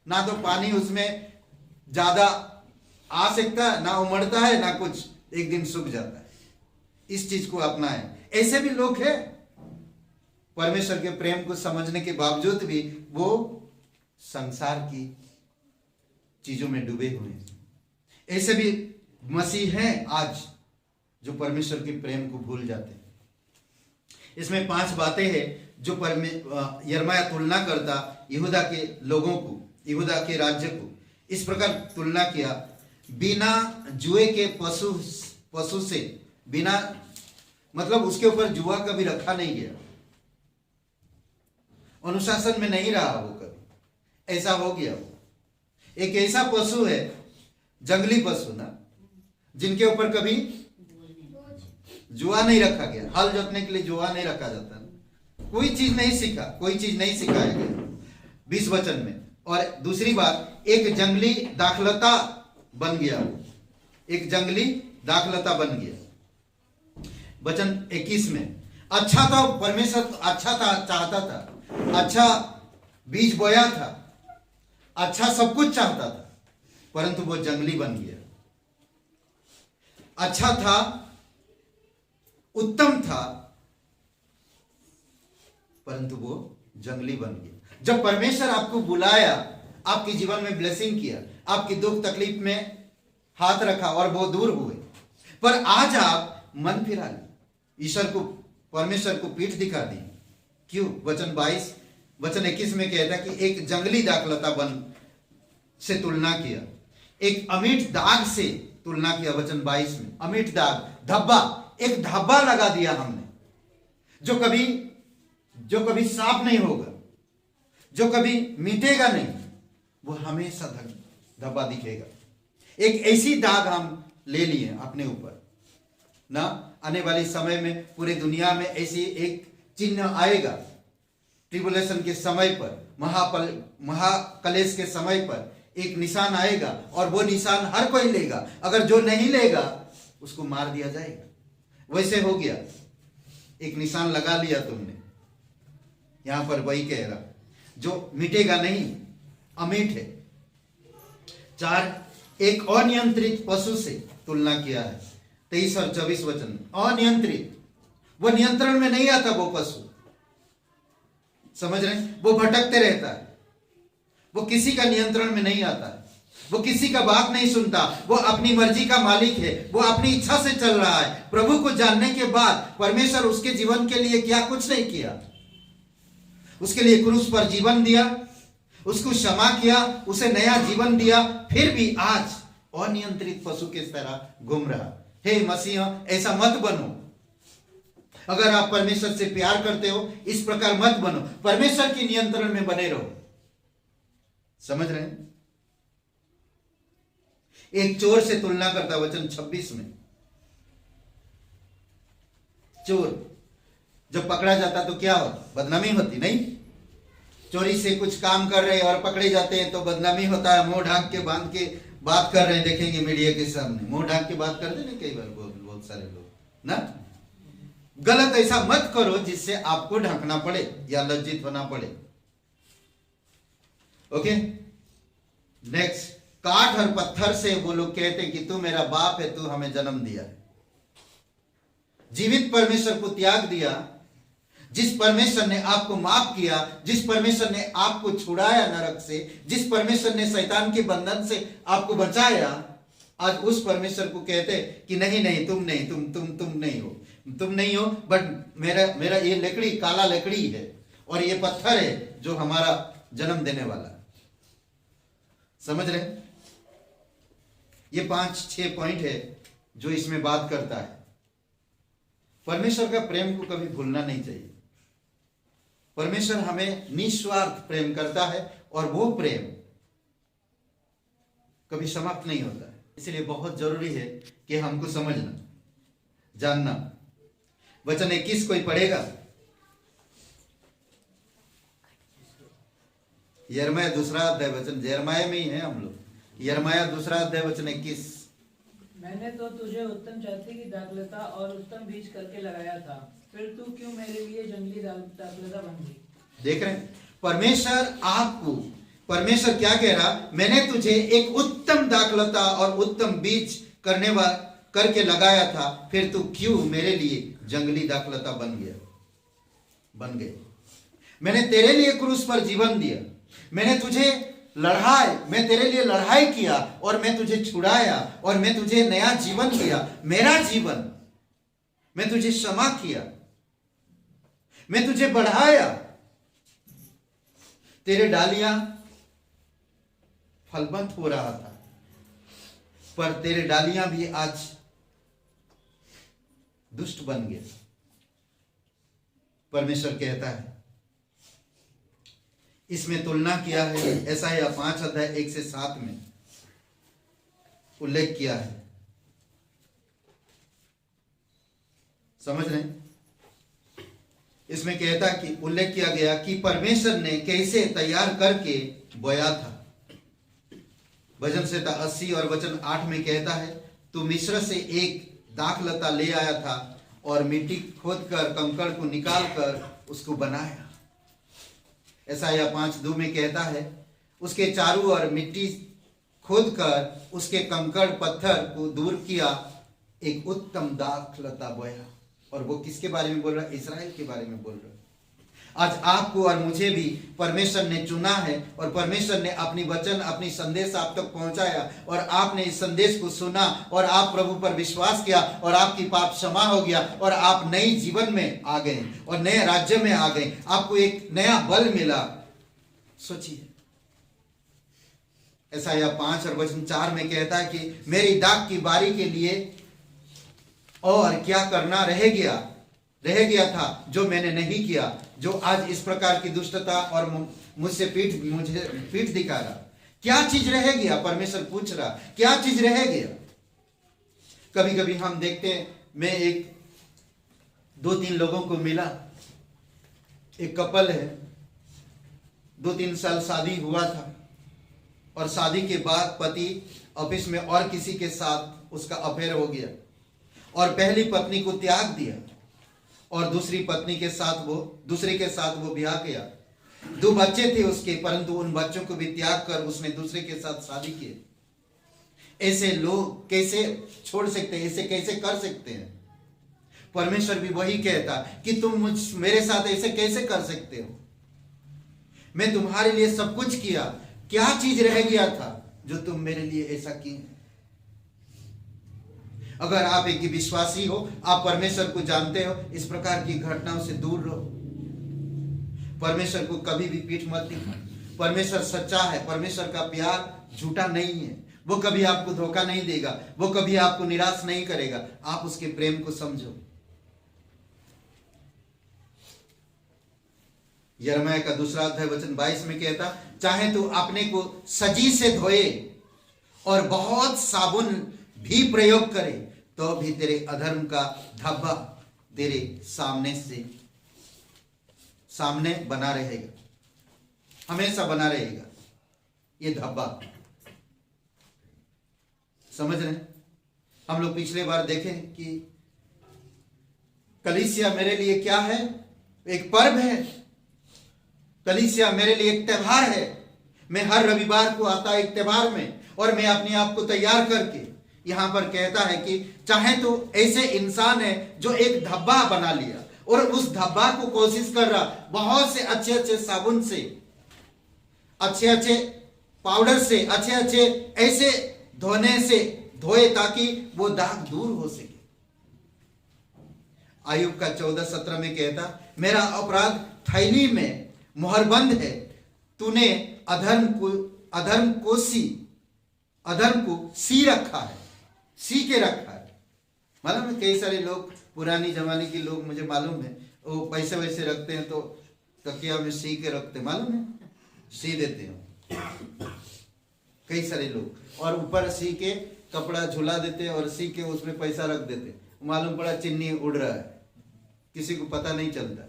ना तो पानी उसमें ज्यादा आ सकता है, ना उमड़ता है, ना कुछ, एक दिन सूख जाता है। इस चीज को अपनाए। ऐसे भी लोग हैं, परमेश्वर के प्रेम को समझने के बावजूद भी वो संसार की चीजों में डूबे हुए हैं। ऐसे भी मसीह हैं आज जो परमेश्वर के प्रेम को भूल जाते हैं। इसमें 5 बातें हैं जो यिर्मयाह तुलना करता यहूदा के लोगों को, यहूदा के राज्य को। इस प्रकार तुलना किया, बिना जुए के पशु से, बिना मतलब उसके ऊपर जुआ कभी रखा नहीं गया, अनुशासन में नहीं रहा वो कभी, ऐसा हो गया। वो एक ऐसा पशु है, जंगली पशु ना, जिनके ऊपर कभी जुआ नहीं रखा गया। हल जोतने के लिए जुआ नहीं रखा जाता, कोई चीज नहीं सीखा, कोई चीज नहीं सिखाया गया 20 वचन में। और दूसरी बात, एक जंगली दाखलता बन गया, एक जंगली दाखलता बन गया। वचन 21 में, अच्छा था परमेश्वर, अच्छा था, चाहता था, अच्छा बीज बोया था, अच्छा सब कुछ चाहता था, परंतु वो जंगली बन गया। अच्छा था, उत्तम था, परंतु वो जंगली बन गया। जब परमेश्वर आपको बुलाया, आपके जीवन में ब्लेसिंग किया, आपकी दुख तकलीफ में हाथ रखा और वो दूर हुए, पर आज आप मन फिरा लिए, ईश्वर को, परमेश्वर को पीठ दिखा दी। क्यों? वचन 21 में कहता कि एक जंगली दाखलता बन से तुलना किया, एक अमीठ दाग से तुलना किया वचन 22 में, अमिट दाग, धब्बा, एक धब्बा लगा दिया हमने, जो कभी साफ नहीं होगा, जो कभी मिटेगा नहीं, वो हमेशा धब्बा दिखेगा। एक ऐसी दाग हम ले लिए अपने ऊपर ना, आने वाले समय में पूरी दुनिया में ऐसी एक चिन्ह आएगा। ट्रिबुलेशन के समय पर, महाकलेश के समय पर एक निशान आएगा और वो निशान हर कोई लेगा, अगर जो नहीं लेगा उसको मार दिया जाएगा। वैसे हो गया, एक निशान लगा लिया तुमने, यहां पर वही कह रहा, जो मिटेगा नहीं, अमिट है। 4, एक अनियंत्रित पशु से तुलना किया है 23 और 24 वचन में। अनियंत्रित, वो नियंत्रण में नहीं आता, वो पशु, समझ रहे हैं, वो भटकते रहता है, वो किसी का नियंत्रण में नहीं आता है, वो किसी का बात नहीं सुनता, वो अपनी मर्जी का मालिक है, वो अपनी इच्छा से चल रहा है। प्रभु को जानने के बाद परमेश्वर उसके जीवन के लिए क्या कुछ नहीं किया, उसके लिए क्रूस पर जीवन दिया, उसको क्षमा किया, उसे नया जीवन दिया, फिर भी आज अनियंत्रित पशु के तरह घूम रहा। हे मसीह, ऐसा मत बनो। अगर आप परमेश्वर से प्यार करते हो, इस प्रकार मत बनो, परमेश्वर के नियंत्रण में बने रहो। समझ रहे हैं? एक चोर से तुलना करता वचन 26 में। चोर जब पकड़ा जाता तो क्या होता? बदनामी होती नहीं? चोरी से कुछ काम कर रहे और पकड़े जाते हैं तो बदनामी होता है। मुंह ढांक के बांध के बात कर रहे हैं, देखेंगे मीडिया के सामने मुंह ढांक के बात करते ना कई बार बहुत सारे लोग ना। गलत ऐसा मत करो जिससे आपको ढकना पड़े या लज्जित होना पड़े। ओके, नेक्स्ट, काठ और पत्थर से वो लोग कहते कि तू मेरा बाप है, तू हमें जन्म दिया है। जीवित परमेश्वर को त्याग दिया, जिस परमेश्वर ने आपको माफ किया, जिस परमेश्वर ने आपको छुड़ाया नरक से, जिस परमेश्वर ने शैतान के बंधन से आपको बचाया, आज उस परमेश्वर को कहते कि नहीं नहीं, तुम नहीं, तुम नहीं हो, तुम नहीं हो, बट मेरा ये लकड़ी काला लकड़ी है और ये पत्थर है जो हमारा जन्म देने वाला है। समझ रहे? ये 5-6 पॉइंट है जो इसमें बात करता है। परमेश्वर का प्रेम को कभी भूलना नहीं चाहिए। परमेश्वर हमें निस्वार्थ प्रेम करता है और वो प्रेम कभी समाप्त नहीं होता है। इसलिए बहुत जरूरी है कि हमको समझना, जानना। वचन 21 कोई पढ़ेगा? यिर्मयाह 2 अध्याय वचन, यिर्मयाह में ही है हम लोग। यिर्मयाह 2 अध्याय वचन 21। मैंने तो तुझे उत्तम जाति की दाखलता और उत्तम बीज करके लगाया था, फिर तू क्यों मेरे लिए जंगली दाखलता बन गई? देख रहे हैं परमेश्वर आपको, परमेश्वर क्या कह रहा? मैंने तुझे एक उत्तम दाखलता और उत्तम बीज करके लगाया था, फिर तू क्यों मेरे लिए जंगली दाखलता बन गए। मैंने तेरे लिए क्रूस पर जीवन दिया, मैंने तुझे मैं तेरे लिए लड़ाई किया और मैं तुझे छुड़ाया और मैं तुझे नया जीवन दिया, मेरा जीवन। मैं तुझे क्षमा किया, मैं तुझे बढ़ाया। तेरे डालियां फलवंत हो रहा था, पर तेरे डालियां भी आज दुष्ट बन गए। परमेश्वर कहता है, इसमें तुलना किया है, यशायाह 5 अध्याय 1 से 7 में उल्लेख किया है। समझ रहे हैं? इसमें कहता कि उल्लेख किया गया कि परमेश्वर ने कैसे तैयार करके बोया था। भजन संहिता 80 और वचन 8 में कहता है, तू मिस्र से एक दाखलता ले आया था और मिट्टी खोदकर कंकड़ को निकालकर उसको बनाया। यशायाह 5:2 में कहता है, उसके चारों ओर मिट्टी खोदकर उसके कंकड़ पत्थर को दूर किया, एक उत्तम दाखलता बोया। और वो किसके बारे में बोल रहा है? इस्राएल के बारे में बोल रहा है। आज आपको और मुझे भी परमेश्वर ने चुना है और परमेश्वर ने अपनी वचन, अपनी संदेश आप तक पहुंचाया और आपने इस संदेश को सुना और आप प्रभु पर विश्वास किया और आपकी पाप क्षमा हो गया और आप नई जीवन में आ गए और नए राज्य में आ गए। आपको एक नया बल मिला। सोचिए, यशायाह 5 और वचन 4 में कहता है कि मेरी दाग की बारी के लिए और क्या करना रह गया था जो मैंने नहीं किया, जो आज इस प्रकार की दुष्टता और मुझे पीठ दिखा रहा। क्या चीज रह गया? परमेश्वर पूछ रहा, क्या चीज रह गया? कभी कभी हम देखते हैं, मैं 2-3 लोगों को मिला, एक कपल है, 2-3 साल शादी हुआ था और शादी के बाद पति ऑफिस में और किसी के साथ उसका अफेयर हो गया और पहली पत्नी को त्याग दिया और दूसरे के साथ वो ब्याह किया। 2 बच्चे थे उसके, परंतु उन बच्चों को भी त्याग कर उसने दूसरे के साथ शादी की। ऐसे लोग कैसे छोड़ सकते हैं? ऐसे कैसे कर सकते हैं? परमेश्वर भी वही कहता कि तुम मेरे साथ ऐसे कैसे कर सकते हो? मैं तुम्हारे लिए सब कुछ किया, क्या चीज रह गया था जो तुम मेरे लिए ऐसा किए? अगर आप एक विश्वासी हो, आप परमेश्वर को जानते हो, इस प्रकार की घटनाओं से दूर रहो। परमेश्वर को कभी भी पीठ मत दिखाओ। परमेश्वर सच्चा है, परमेश्वर का प्यार झूठा नहीं है, वो कभी आपको धोखा नहीं देगा, वो कभी आपको निराश नहीं करेगा। आप उसके प्रेम को समझो। यिर्मयाह का 2 अध्याय वचन 22 में कहता, चाहे तू अपने को सजी से धोए और बहुत साबुन भी प्रयोग करे, तो भी तेरे अधर्म का धब्बा तेरे सामने बना रहेगा, हमेशा बना रहेगा ये धब्बा। समझ रहे हैं? हम लोग पिछले बार देखें कि कलीसिया मेरे लिए क्या है? एक पर्व है। कलीसिया मेरे लिए एक त्योहार है। मैं हर रविवार को आता एक त्योहार में और मैं अपने आप को तैयार करके, यहां पर कहता है कि चाहे तो ऐसे इंसान है जो एक धब्बा बना लिया और उस धब्बा को कोशिश कर रहा बहुत से अच्छे साबुन से, अच्छे पाउडर से, अच्छे ऐसे धोने से धोए ताकि वो दाग दूर हो सके। आयुब का 14:17 में कहता, मेरा अपराध थैली में मुहरबंद है, तूने अधर्म को सी रखा है, सी के रखा है। मालूम है, कई सारे लोग, पुरानी जमाने के लोग, मुझे मालूम है, वो पैसे वैसे रखते हैं तो तकिया में सी के रखते, मालूम है, सी देते हैं कई सारे लोग, और ऊपर सी के कपड़ा झुला देते हैं और सी के उसमें पैसा रख देते। मालूम पड़ा चिन्नी उड़ रहा है, किसी को पता नहीं चलता।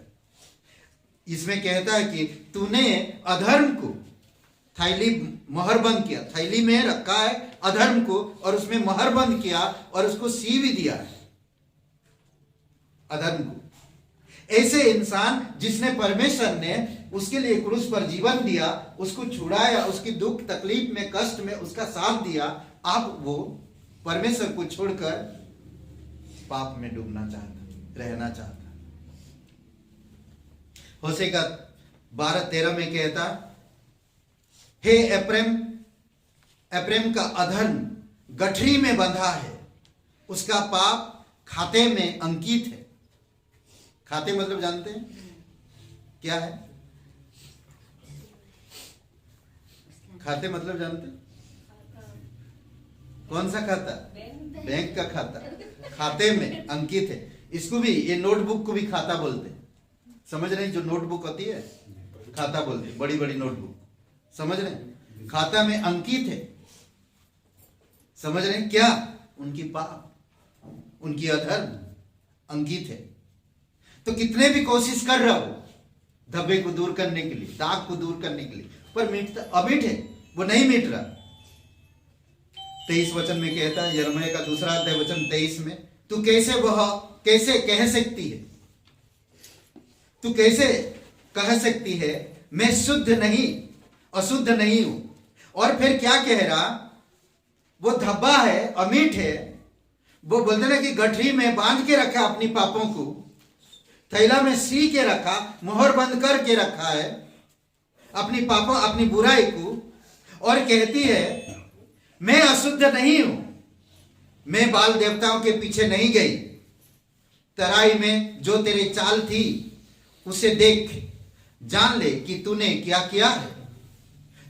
इसमें कहता है कि तूने अधर्म को थैली मोहरबंद किया, थैली में रखा है अधर्म को और उसमें मोहरबंद किया और उसको सी भी दिया है अधर्म को। ऐसे इंसान जिसने परमेश्वर ने उसके लिए क्रूस पर जीवन दिया, उसको छुड़ाया, उसकी दुख तकलीफ में कष्ट में उसका साथ दिया, अब वो परमेश्वर को छोड़कर पाप में डूबना चाहता, रहना चाहता। होशे का 12:13 में कहता, हे एप्रैम का अधर्म गठरी में बंधा है, उसका पाप खाते में अंकित है। खाते मतलब जानते हैं क्या है? खाते मतलब जानते हैं? कौन सा खाता? बैंक का खाता। खाते में अंकित है। इसको भी, ये नोटबुक को भी खाता बोलते हैं। समझ रहे हैं? जो नोटबुक होती है खाता बोलते हैं, बड़ी बड़ी नोटबुक। समझ रहे हैं? खाता में अंकित है। समझ रहे हैं क्या? उनकी पाप, उनकी अधर्म अंकित है। तो कितने भी कोशिश कर रहा हो धब्बे को दूर करने के लिए, दाग को दूर करने के लिए, पर मिटता अमिट है, वो नहीं मिट रहा। 23 वचन में कहता है, यिर्मयाह का 2 अध्याय वचन 23 में, तू कैसे कह सकती है, तू कैसे कह सकती है मैं अशुद्ध नहीं हूं। और फिर क्या कह रहा? वो धब्बा है, अमीट है, वो बोलते ना कि गठरी में बांध के रखा अपनी पापों को, थैला में सी के रखा, मोहर बंद करके रखा है अपनी पापों, अपनी बुराई को, और कहती है मैं अशुद्ध नहीं हूं, मैं बाल देवताओं के पीछे नहीं गई, तराई में जो तेरे चाल थी उसे देख जान ले कि तूने क्या किया है।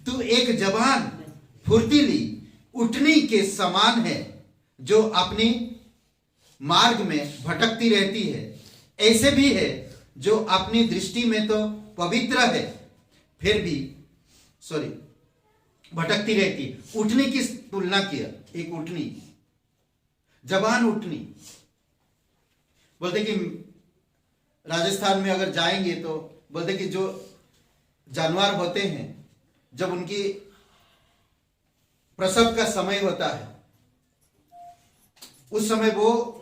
तू एक जवान फुर्तीली उठनी के समान है, जो अपनी मार्ग में भटकती रहती है। ऐसे भी है जो अपनी दृष्टि में तो पवित्र है, फिर भी भटकती रहती। उठनी की तुलना किया, एक उठनी, जवान उठनी। बोलते कि राजस्थान में अगर जाएंगे तो बोलते कि जो जानवर होते हैं, जब उनकी प्रसव का समय होता है, उस समय वो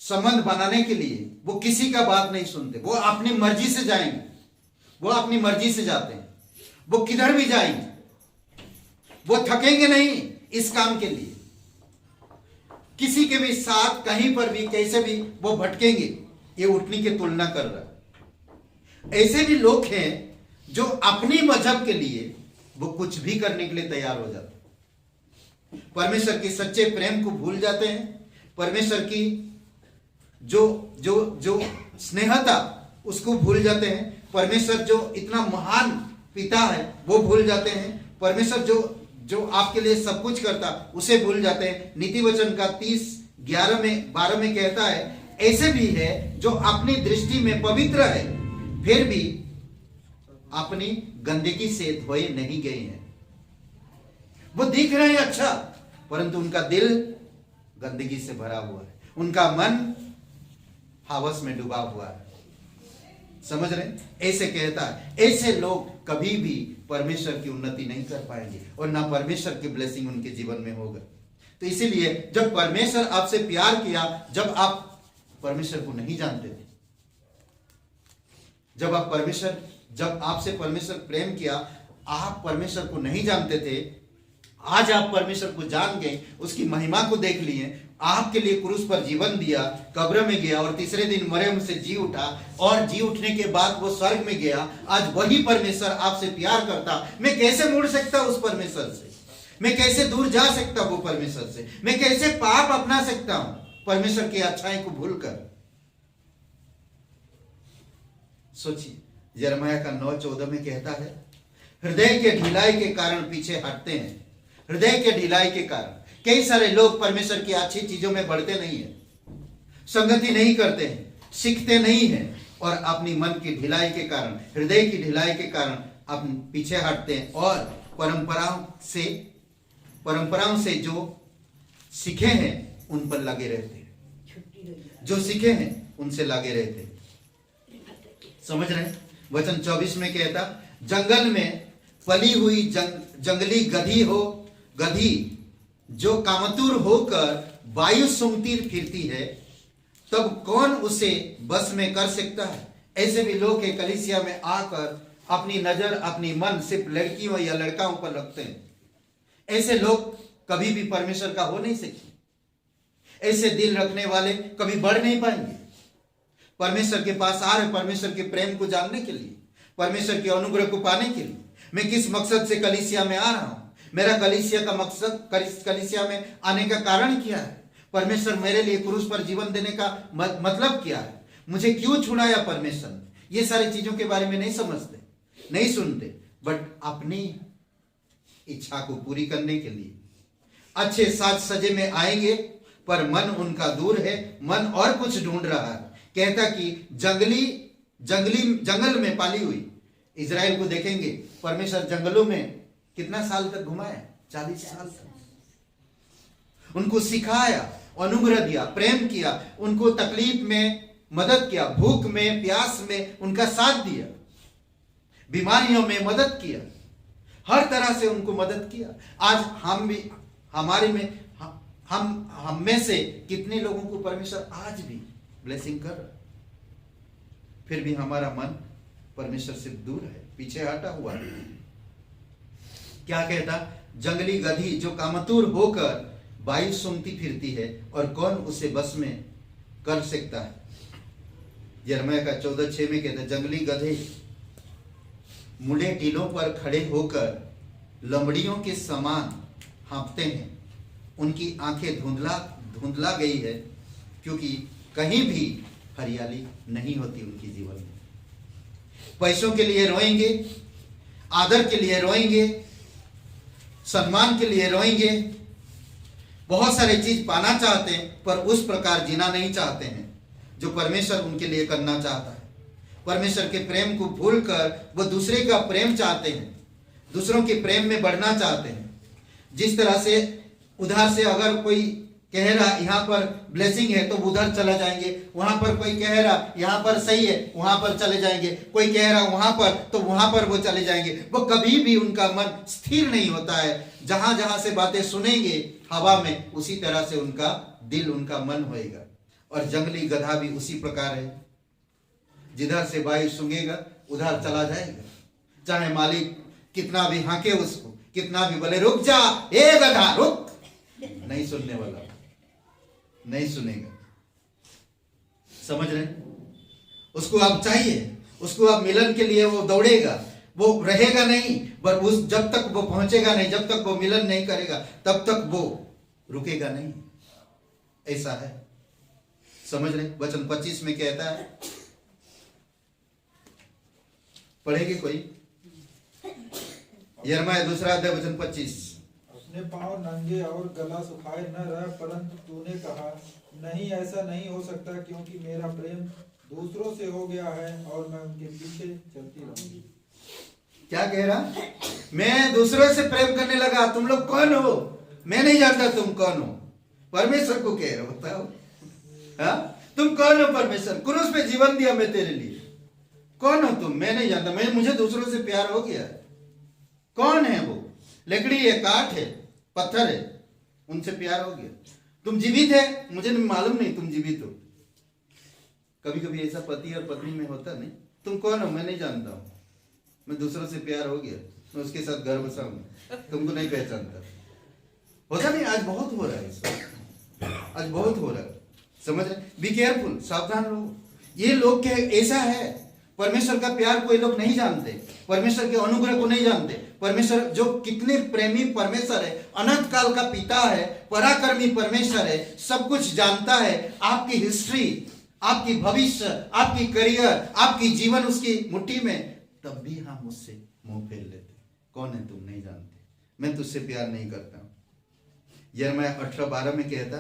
संबंध बनाने के लिए वो किसी का बात नहीं सुनते, वो अपनी मर्जी से जाएंगे, वो अपनी मर्जी से जाते हैं, वो किधर भी जाएंगे, वो थकेंगे नहीं इस काम के लिए, किसी के भी साथ कहीं पर भी कैसे भी वो भटकेंगे। ये उठनी की तुलना कर रहा है। ऐसे भी लोग हैं जो अपनी मजहब के लिए वो कुछ भी करने के लिए तैयार हो जाते हैं, परमेश्वर के सच्चे प्रेम को भूल जाते हैं, परमेश्वर की जो जो जो स्नेहता उसको भूल जाते हैं, परमेश्वर जो इतना महान पिता है वो भूल जाते हैं, परमेश्वर जो आपके लिए सब कुछ करता उसे भूल जाते हैं। नीति वचन का 30:11 में कहता है, ऐसे भी है जो अपनी दृष्टि में पवित्र है, फिर भी अपनी गंदगी से धोए नहीं गए हैं। वो दिख रहे हैं अच्छा, परंतु उनका दिल गंदगी से भरा हुआ है, उनका मन हवस में डूबा हुआ है। समझ रहे? ऐसे कहता है, ऐसे लोग कभी भी परमेश्वर की उन्नति नहीं कर पाएंगे और ना परमेश्वर की ब्लेसिंग उनके जीवन में होगा। तो इसीलिए जब परमेश्वर आपसे प्यार किया, जब आप परमेश्वर को नहीं जानते थे, जब आपसे परमेश्वर प्रेम किया, आप परमेश्वर को नहीं जानते थे, आज आप परमेश्वर को जान गए, उसकी महिमा को देख लिए, आपके लिए क्रूस पर जीवन दिया, कब्र में गया और तीसरे दिन मरे हुए से जी उठा, और जी उठने के बाद वो स्वर्ग में गया। आज वही परमेश्वर आपसे प्यार करता। मैं कैसे मुड़ सकता उस परमेश्वर से? मैं कैसे दूर जा सकता वो परमेश्वर से? मैं कैसे पाप अपना सकता हूं परमेश्वर की अच्छाई को भूलकर? सोचिए, यिर्मयाह का 9:14 में कहता है, हृदय के ढिलाई के कारण पीछे हटते हैं। हृदय के ढिलाई के कारण कई सारे लोग परमेश्वर की अच्छी चीजों में बढ़ते नहीं है, संगति नहीं करते हैं, सीखते नहीं है, और अपनी मन की ढिलाई के कारण, हृदय की ढिलाई के कारण अपने पीछे हटते हैं और परंपराओं से जो सीखे हैं उन पर लगे रहते हैं, जो सीखे हैं उनसे लगे रहते हैं। समझ रहे हैं? वचन 24 में कहता, जंगल में पली हुई जंगली गधी जो कामतुर होकर वायु सूंघती फिरती है, तब कौन उसे बस में कर सकता है? ऐसे भी लोग के कलीसिया में आकर अपनी नजर, अपनी मन सिर्फ लड़कियों या लड़काओं पर रखते हैं। ऐसे लोग कभी भी परमेश्वर का हो नहीं सकते। ऐसे दिल रखने वाले कभी बढ़ नहीं पाएंगे। परमेश्वर के पास आ रहे परमेश्वर के प्रेम को जानने के लिए, परमेश्वर के अनुग्रह को पाने के लिए। मैं किस मकसद से कलीसिया में आ रहा हूं? मेरा कलीसिया का मकसद, कलीसिया में आने का कारण क्या है? परमेश्वर मेरे लिए क्रूस पर जीवन देने का मतलब क्या है? मुझे क्यों छुड़ाया परमेश्वर ने? ये सारी चीजों के बारे में नहीं समझते, नहीं सुनते, बट अपनी इच्छा को पूरी करने के लिए अच्छे साज सजे में आएंगे, पर मन उनका दूर है, मन और कुछ ढूंढ रहा है। कहता कि जंगल में पाली हुई इजराइल को देखेंगे, परमेश्वर जंगलों में कितना साल तक घुमाया? 40 साल तक उनको सिखाया, अनुग्रह दिया, प्रेम किया, उनको तकलीफ में मदद किया, भूख में, प्यास में उनका साथ दिया, बीमारियों में मदद किया, हर तरह से उनको मदद किया। आज हम में से कितने लोगों को परमेश्वर आज भी ब्लेसिंग कर रहा है, फिर भी हमारा मन परमेश्वर से दूर है, पीछे हटा हुआ है। क्या कहता? जंगली गधी जो कामतुर होकर वायु सूंघती फिरती है, और कौन उसे बस में कर सकता है? यिर्मयाह का 14:6 में कहता, जंगली गधे मुड़े टीलों पर खड़े होकर लमड़ियों के समान हाँफते हैं। उनकी आंखें धुंधला गई है, क्योंकि कहीं भी हरियाली नहीं होती उनके जीवन में। पैसों के लिए रोएंगे, आदर के लिए रोएंगे, सम्मान के लिए रोएंगे, बहुत सारे चीज पाना चाहते हैं, पर उस प्रकार जीना नहीं चाहते हैं जो परमेश्वर उनके लिए करना चाहता है। परमेश्वर के प्रेम को भूलकर वो दूसरे का प्रेम चाहते हैं, दूसरों के प्रेम में बढ़ना चाहते हैं। जिस तरह से उधर से अगर कोई कह रहा यहाँ पर ब्लेसिंग है तो उधर चला जाएंगे, वहां पर कोई कह रहा यहाँ पर सही है वहां पर चले जाएंगे, कोई कह रहा वहां पर तो वहां पर वो चले जाएंगे। वो कभी भी उनका मन स्थिर नहीं होता है। जहां जहां से बातें सुनेंगे हवा में, उसी तरह से उनका दिल, उनका मन होएगा। और जंगली गधा भी उसी प्रकार है, जिधर से वायु सूंघेगा उधर चला जाएगा। चाहे मालिक कितना भी हाके उसको, कितना भी बोले रुक जा ए गधा रुक, नहीं सुनने वाला, नहीं सुनेगा। समझ रहे? उसको अब चाहिए, उसको अब मिलन के लिए वो दौड़ेगा, वो रहेगा नहीं, पर उस जब तक वो पहुंचेगा नहीं, जब तक वो मिलन नहीं करेगा तब तक वो रुकेगा नहीं। ऐसा है, समझ रहे? वचन 25 में कहता है, पढ़ेगी कोई? यिर्मयाह 2 अध्याय वचन 25। अपने पांव नंगे और गला सुखाए न रह, परंतु तूने कहा नहीं, ऐसा नहीं हो सकता, क्योंकि मेरा प्रेम दूसरों से हो गया है और मैं उनके पीछे चलती रहूंगी। क्या कह रहा? मैं दूसरों से प्रेम करने लगा। तुम लोग कौन हो? मैं नहीं जानता तुम कौन हो। परमेश्वर को कह रहा, बताओ हाँ? तुम कौन हो? परमेश्वर, क्रूस पे जीवन दिया मैं तेरे लिए, कौन हो तुम? मैं नहीं जानता। मुझे दूसरों से प्यार हो गया। कौन है वो? लकड़ी है, काठ है, पत्थर है, उनसे प्यार हो गया। तुम जीवित है, मुझे मालूम नहीं तुम जीवित हो। कभी कभी ऐसा पति और पत्नी में होता नहीं। तुम कौन हो? मैं नहीं जानता हूं। मैं दूसरों से प्यार हो गया, मैं उसके साथ घर बसा हूं, तुमको नहीं पहचानता। होता नहीं? आज बहुत हो रहा है इस वक्त, आज बहुत हो रहा है। समझ रहे? बी केयरफुल, सावधान रहो। ये लोग क्या ऐसा है, परमेश्वर का प्यार को ये लोग नहीं जानते, परमेश्वर के अनुग्रह को नहीं जानते। परमेश्वर जो कितने प्रेमी परमेश्वर है, अनंत काल का पिता है, पराक्रमी परमेश्वर है, सब कुछ जानता है। आपकी हिस्ट्री, आपकी भविष्य, आपकी करियर, आपकी जीवन उसकी मुट्ठी में, तब भी हम उससे मुंह फेर लेते। कौन है तुम? नहीं जानते। मैं तुझसे प्यार नहीं करता हूं। यिर्मयाह 18:12 में कहता,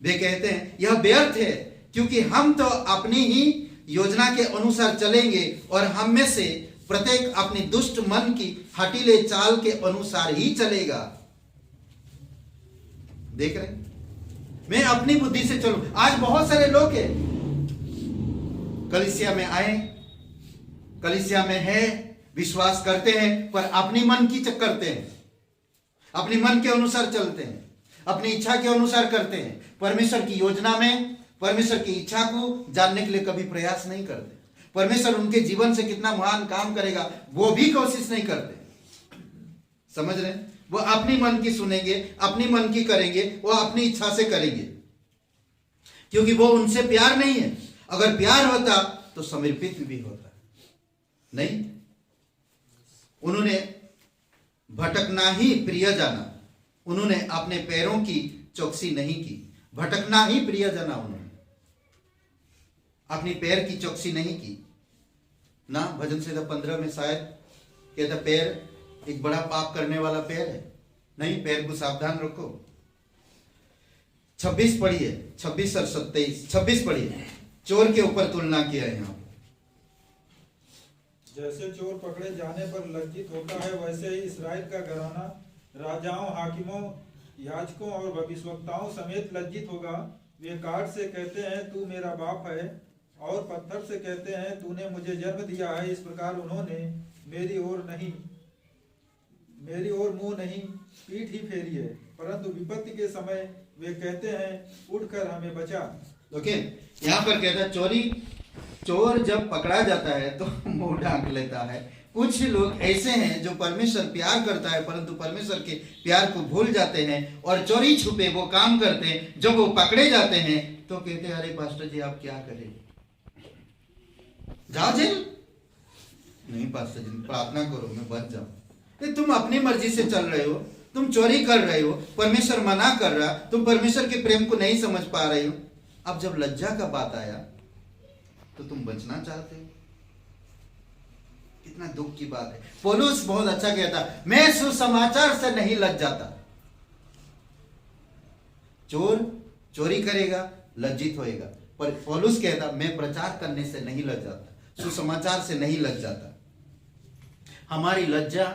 वे कहते हैं यह व्यर्थ है, क्योंकि हम तो अपनी ही योजना के अनुसार चलेंगे और हम में से प्रत्येक अपनी दुष्ट मन की हठीले चाल के अनुसार ही चलेगा। देख रहे? मैं अपनी बुद्धि से चलूं। आज बहुत सारे लोग हैं, कलीसिया में आए, कलीसिया में है, विश्वास करते हैं, पर अपनी मन की करते हैं, अपनी मन के अनुसार चलते हैं, अपनी इच्छा के अनुसार करते हैं। परमेश्वर की योजना में, परमेश्वर की इच्छा को जानने के लिए कभी प्रयास नहीं करते। परमेश्वर उनके जीवन से कितना महान काम करेगा वो भी कोशिश नहीं करते। समझ रहे? वो अपनी मन की सुनेंगे, अपनी मन की करेंगे, वो अपनी इच्छा से करेंगे, क्योंकि वो उनसे प्यार नहीं है। अगर प्यार होता तो समर्पित भी होता, नहीं। उन्होंने भटकना ही प्रिय जाना, उन्होंने अपने पैरों की चौकसी नहीं की। भटकना ही प्रिय जाना, उन्होंने अपनी पैर की चौकसी नहीं की ना। भजन संहिता 15 में शायद कहता पैर एक बड़ा पाप करने वाला पैर है। नहीं, पैर को सावधान रखो। 26 पढ़िए, 26 और 27। 26 पढ़िए। चोर के ऊपर तुलना किया है यहाँ। जैसे चोर पकड़े जाने पर लज्जित होता है, वैसे ही इस्राएल का घराना राजाओं, हाकिमों, याजकों और भविष्यवक्ताओं समेत लज्जित होगा। वे काठ से कहते हैं तू मेरा बाप है, और पत्थर से कहते हैं तूने मुझे जन्म दिया है। इस प्रकार उन्होंने मेरी ओर मुंह नहीं, पीठ ही फेरी है, परंतु विपत्ति के समय वे कहते हैं उठकर हमें बचा। ओके, यहाँ पर कहता है चोर जब पकड़ा जाता है तो मुंह ढांक लेता है। कुछ लोग ऐसे हैं जो परमेश्वर प्यार करता है, परंतु परमेश्वर के प्यार को भूल जाते हैं और चोरी छुपे वो काम करते हैं। जब वो पकड़े जाते हैं तो कहते हैं अरे पास्टर जी आप क्या करें, जाओ जेल। नहीं पास्टर जी, प्रार्थना करो मैं बच जाऊं। तुम अपनी मर्जी से चल रहे हो, तुम चोरी कर रहे हो, परमेश्वर मना कर रहा, तुम परमेश्वर के प्रेम को नहीं समझ पा रहे हो। अब जब लज्जा का बात आया तो तुम बचना चाहते हो। कितना दुख की बात है। पौलुस बहुत अच्छा कहता, मैं सुसमाचार से नहीं लज जाता। चोर चोरी करेगा, लज्जित होएगा, पर पौलुस कहता मैं प्रचार करने से नहीं लज जाता, सुसमाचार से नहीं लज जाता। हमारी लज्जा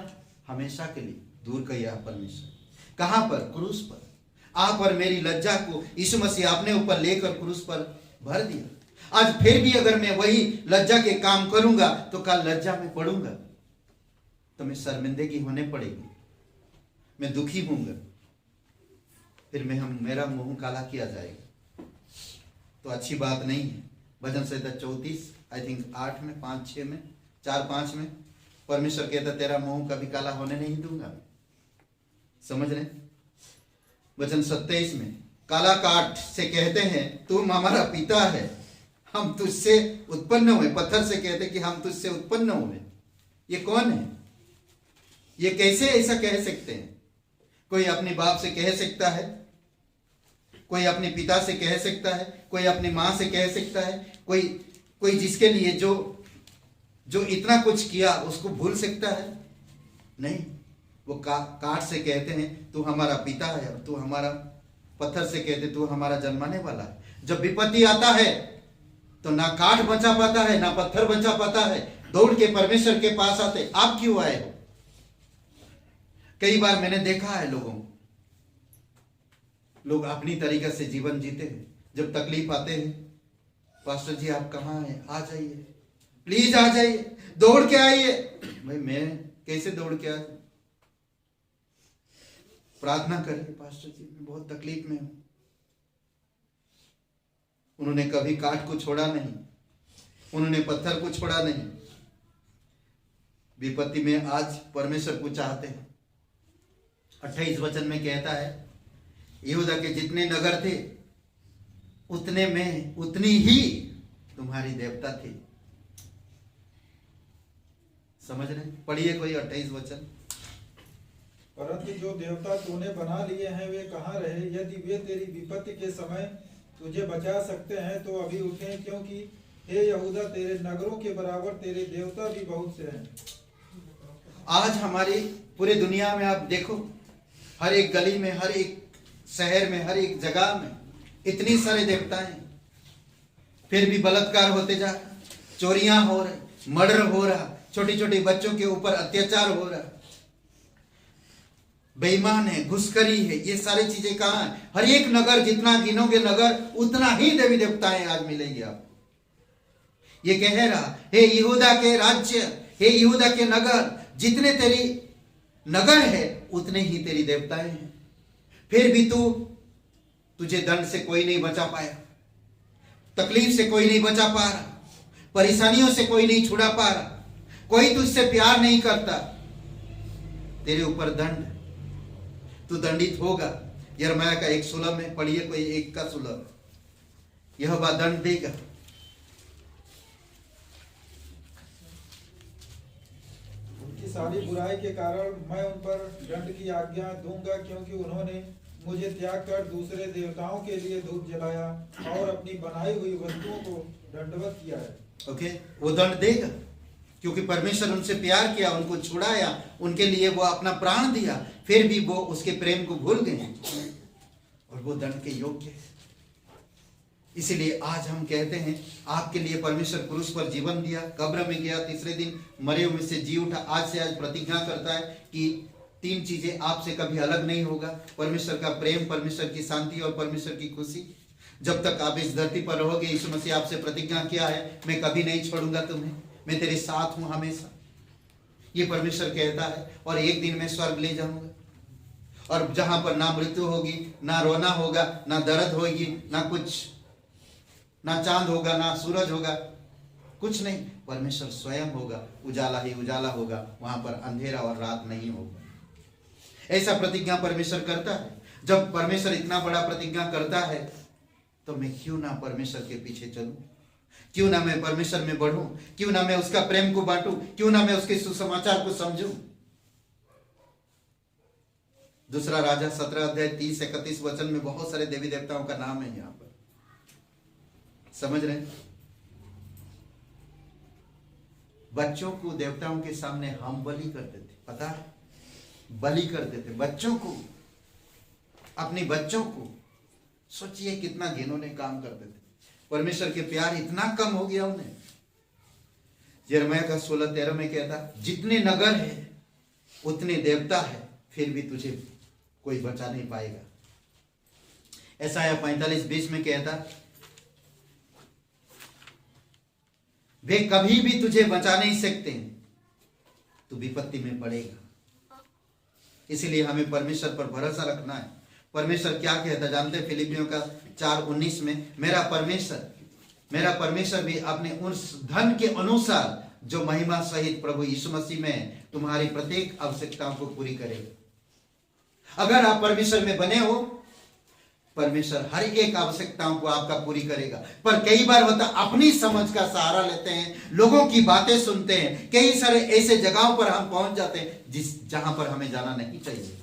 हमेशा के लिए दूर किया परमेश्वर। कहां पर? क्रूस पर। आप और मेरी लज्जा को यीशु मसीह अपने ऊपर लेकर क्रूस पर भर दिया। आज फिर भी अगर मैं वही लज्जा के काम करूंगा तो कल लज्जा में पड़ूंगा, तो मैं शर्मिंदगी होने पड़ेगी, मैं दुखी होऊंगा, फिर मेरा मुंह काला किया जाएगा, तो अच्छी बात नहीं है। भजन संहिता 34 आई थिंक 8 में 5-6 में 4-5 में परमेश्वर कहता तेरा मुंह कभी काला होने नहीं दूंगा। समझ रहे? वचन 27 में काला काठ से कहते हैं तुम हमारा पिता है, हम तुझसे उत्पन्न हुए। पत्थर से कहते कि हम तुझसे उत्पन्न हुए। ये कौन है? ये कैसे ऐसा कह सकते हैं? कोई अपने बाप से कह सकता है, कोई अपने पिता से कह सकता है, कोई अपनी मां से कह सकता है, कोई जिसके लिए जो इतना कुछ किया उसको भूल सकता है? नहीं। वो काठ से कहते हैं तू हमारा पिता है, और तू हमारा, पत्थर से कहते तू हमारा जन्माने वाला है। जब विपत्ति आता है तो ना काठ बचा पाता है ना पत्थर बचा पाता है, दौड़ के परमेश्वर के पास आते। आप क्यों आए हो? कई बार मैंने देखा है लोग अपनी तरीके से जीवन जीते हैं। जब तकलीफ आते हैं, पास्टर जी आप कहाँ हैं, आ जाइए, प्लीज आ जाइए, दौड़ के आइए। भाई मैं कैसे दौड़ के आऊं? प्रार्थना करिए, पास्टर जी मैं बहुत तकलीफ में हूं। उन्होंने कभी काठ को छोड़ा नहीं, उन्होंने पत्थर को छोड़ा नहीं। विपत्ति में आज परमेश्वर को चाहते हैं। 28 वचन में कहता है यहूदा के जितने नगर थे उतने में उतनी ही तुम्हारी देवता थी। समझ रहे? पढ़िए कोई 28 वचन। परंतु जो देवता तूने बना लिए हैं वे कहाँ रहे? यदि वे तेरी विपत्ति के समय तुझे बचा सकते हैं तो अभी उठे, क्योंकि हे यहूदा तेरे नगरों के बराबर तेरे देवता भी बहुत से हैं। आज हमारी पूरी दुनिया में आप देखो, हर एक गली में, हर एक शहर में, हर एक जगह में इतनी सारे देवताएं, फिर भी बलात्कार होते जा रहा, चोरियां हो रही, मर्डर हो रहा, छोटी छोटी बच्चों के ऊपर अत्याचार हो रहा, बेईमान है, घुसखोरी है। ये सारी चीजें कहां है? हर एक नगर, जितना गिनोगे नगर उतना ही देवी देवताएं आज मिलेंगे आपको। ये कह रहा हे यहूदा के राज्य, हे यहूदा के नगर, जितने तेरी नगर है उतने ही तेरी देवताएं हैं। फिर भी तुझे दंड से कोई नहीं बचा पाया, तकलीफ से कोई नहीं बचा पा रहा, परेशानियों से कोई नहीं छुड़ा पा रहा, कोई तुझसे प्यार नहीं करता। तेरे ऊपर दंड, तू दंडित होगा। यिर्मयाह का 1:16 में पढ़िए, कोई 1:16, यह बात दंड देगा। उनकी सारी बुराई के कारण मैं उन पर दंड की आज्ञा दूंगा, क्योंकि उन्होंने मुझे त्याग कर दूसरे देवताओं के लिए धूप जलाया और अपनी बनाई हुई वस्तुओं को दंडवत किया है। ओके, वो दंड देगा, क्योंकि परमेश्वर उनसे प्यार किया, उनको छुड़ाया, उनके लिए वो अपना प्राण दिया, फिर भी वो उसके प्रेम को भूल गए और वो दंड के योग्य है। इसीलिए आज हम कहते हैं आपके लिए परमेश्वर क्रूस पर जीवन दिया, कब्र में गया, तीसरे दिन मरे हुए से जी उठा। आज से आज प्रतिज्ञा करता है कि 3 चीजें आपसे कभी अलग नहीं होगा, परमेश्वर का प्रेम, परमेश्वर की शांति और परमेश्वर की खुशी। जब तक आप इस धरती पर रहोगे, यीशु मसीह आपसे प्रतिज्ञा किया है मैं कभी नहीं छोड़ूंगा तुम्हें, मैं तेरे साथ हूं हमेशा, ये परमेश्वर कहता है। और एक दिन मैं स्वर्ग ले जाऊंगा, और जहां पर ना मृत्यु होगी, ना रोना होगा, ना दर्द होगी, ना कुछ, ना चांद होगा, ना सूरज होगा, कुछ नहीं, परमेश्वर स्वयं होगा, उजाला ही उजाला होगा, वहां पर अंधेरा और रात नहीं होगा। ऐसा प्रतिज्ञा परमेश्वर करता है। जब परमेश्वर इतना बड़ा प्रतिज्ञा करता है तो मैं क्यों ना परमेश्वर के पीछे चलूं, क्यों ना मैं परमेश्वर में बढ़ूं, क्यों ना मैं उसका प्रेम को बांटूं, क्यों ना मैं उसके सुसमाचार को समझूं। दूसरा राजा 17:30-31 वचन में बहुत सारे देवी देवताओं का नाम है यहाँ पर, समझ रहे हैं? बच्चों को देवताओं के सामने हम बलि करते थे, पता है, बलि करते थे बच्चों को, अपने बच्चों को। सोचिए कितना घिनौने काम करते थे। परमेश्वर के प्यार इतना कम हो गया उन्हें। यिर्मयाह का 16:13 में कहता, जितने नगर है उतने देवता है, फिर भी तुझे कोई बचा नहीं पाएगा। यशायाह 45:20 में कहता, वे कभी भी तुझे बचा नहीं सकते, तू विपत्ति में पड़ेगा। इसलिए हमें परमेश्वर पर भरोसा रखना है। परमेश्वर क्या कहता जानते हैं? फिलिपियों का 4:19 में, मेरा परमेश्वर भी अपने उस धन के अनुसार जो महिमा सहित प्रभु यीशु मसीह में तुम्हारी प्रत्येक आवश्यकताओं को पूरी करेगा। अगर आप परमेश्वर में बने हो, परमेश्वर हर एक आवश्यकताओं को आपका पूरी करेगा। पर कई बार होता अपनी समझ का सहारा लेते हैं, लोगों की बातें सुनते हैं, कई सारे ऐसे जगहों पर हम पहुंच जाते हैं जहां पर हमें जाना नहीं चाहिए।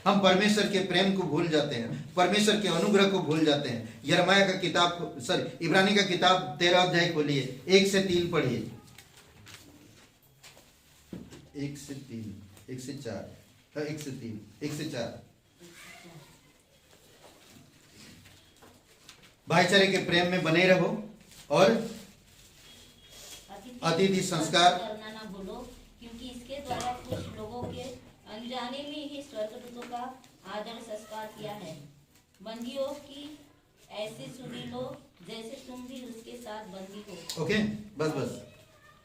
हम परमेश्वर के प्रेम को भूल जाते हैं, परमेश्वर के अनुग्रह को भूल जाते हैं। यिर्मयाह का किताब इब्रानी का किताब 13 अध्याय खोलिए, 1 से 3 पढ़िए। 1 से 3, 1 से 4, 1 से 3, 1 से 4। भाईचारे के प्रेम में बने रहो और अतिथि संस्कार करना ना भूलो, क्योंकि इसके द्वारा कुछ लोगों के अनजाने में ही स्वर्गदूतों का आदर संस्कार किया है। बंदियों की ऐसे सुनी लो जैसे तुम भी उसके साथ बंदी हो। ओके, बस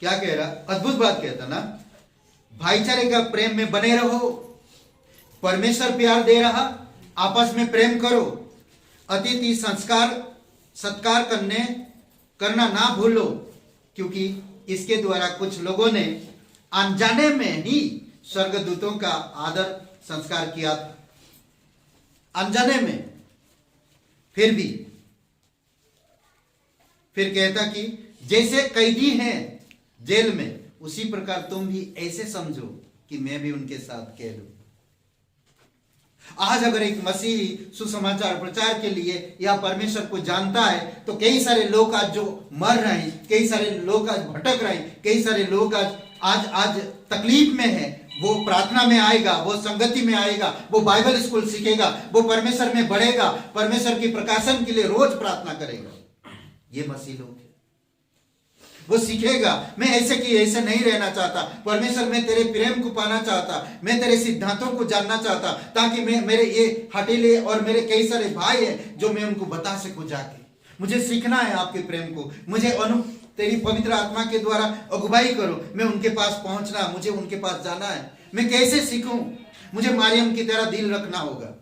क्या कह रहा? अद्भुत बात कहता ना, भाईचारे का प्रेम में बने रहो। परमेश्वर प्यार दे रहा, आपस में प्रेम करो। अतिथि सत्कार करना ना भूलो, क्योंकि इसके द्वारा कुछ लोगों ने अनजाने में ही स्वर्गदूतों का आदर संस्कार किया, अनजाने में। फिर कहता कि जैसे कैदी हैं जेल में, उसी प्रकार तुम भी ऐसे समझो कि मैं भी उनके साथ कैद हूं। आज अगर एक मसीही सुसमाचार प्रचार के लिए या परमेश्वर को जानता है, तो कई सारे लोग आज जो मर रहे हैं, कई सारे लोग आज भटक रहे हैं, कई सारे लोग आज तकलीफ में है, वो प्रार्थना में आएगा, वो संगति में आएगा, वो बाइबल स्कूल सीखेगा, वो परमेश्वर में बढ़ेगा, परमेश्वर की प्रकाशन के लिए रोज प्रार्थना करेगा। ये मसीह लोग है, वो सीखेगा मैं ऐसे नहीं रहना चाहता, परमेश्वर मैं तेरे प्रेम को पाना चाहता, मैं तेरे सिद्धांतों को जानना चाहता, ताकि मैं मेरे ये हटेले और मेरे कई सारे भाई हैं जो मैं उनको बता सकूं जाके। मुझे सीखना है आपके प्रेम को, मुझे तेरी पवित्र आत्मा के द्वारा अगुवाई करो, मैं उनके पास पहुंचना, मुझे उनके पास जाना है। मैं कैसे सीखूं? मुझे मारियम की तरह दिल रखना होगा,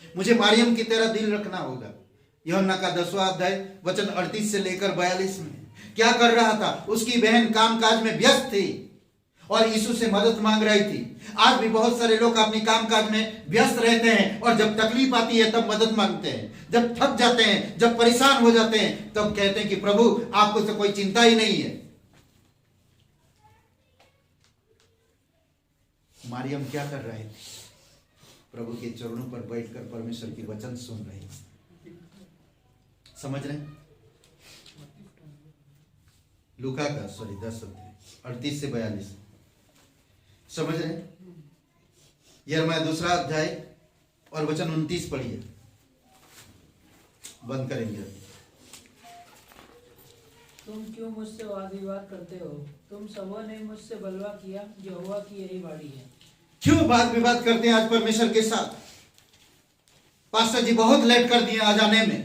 मुझे मारियम की तरह दिल रखना होगा। यूहन्ना का 10वां अध्याय वचन 38 से लेकर 42 में क्या कर रहा था? उसकी बहन कामकाज में व्यस्त थी और यीशु से मदद मांग रही थी। आज भी बहुत सारे लोग अपनी कामकाज में व्यस्त रहते हैं और जब तकलीफ आती है तब मदद मांगते हैं, जब थक जाते हैं, जब परेशान हो जाते हैं, तब कहते हैं कि प्रभु आपको तो कोई चिंता ही नहीं है। मारियम क्या कर रहे थे? प्रभु के चरणों पर बैठकर परमेश्वर की वचन सुन रहे हैं। समझ रहे हैं? लूका का 10 अध्याय 38 से 42 समझ रहे हैं? यिर्मयाह 2 अध्याय और वचन 29 पढ़िए, बंद करेंगे। तुम क्यों मुझसे वाद विवाद करते हो? तुम सबों ने मुझसे बलवा किया, यहोवा की यही वाणी है। क्यों वाद विवाद करते हैं आज परमेश्वर के साथ? पास्टर जी बहुत लेट कर दिए आज आने में।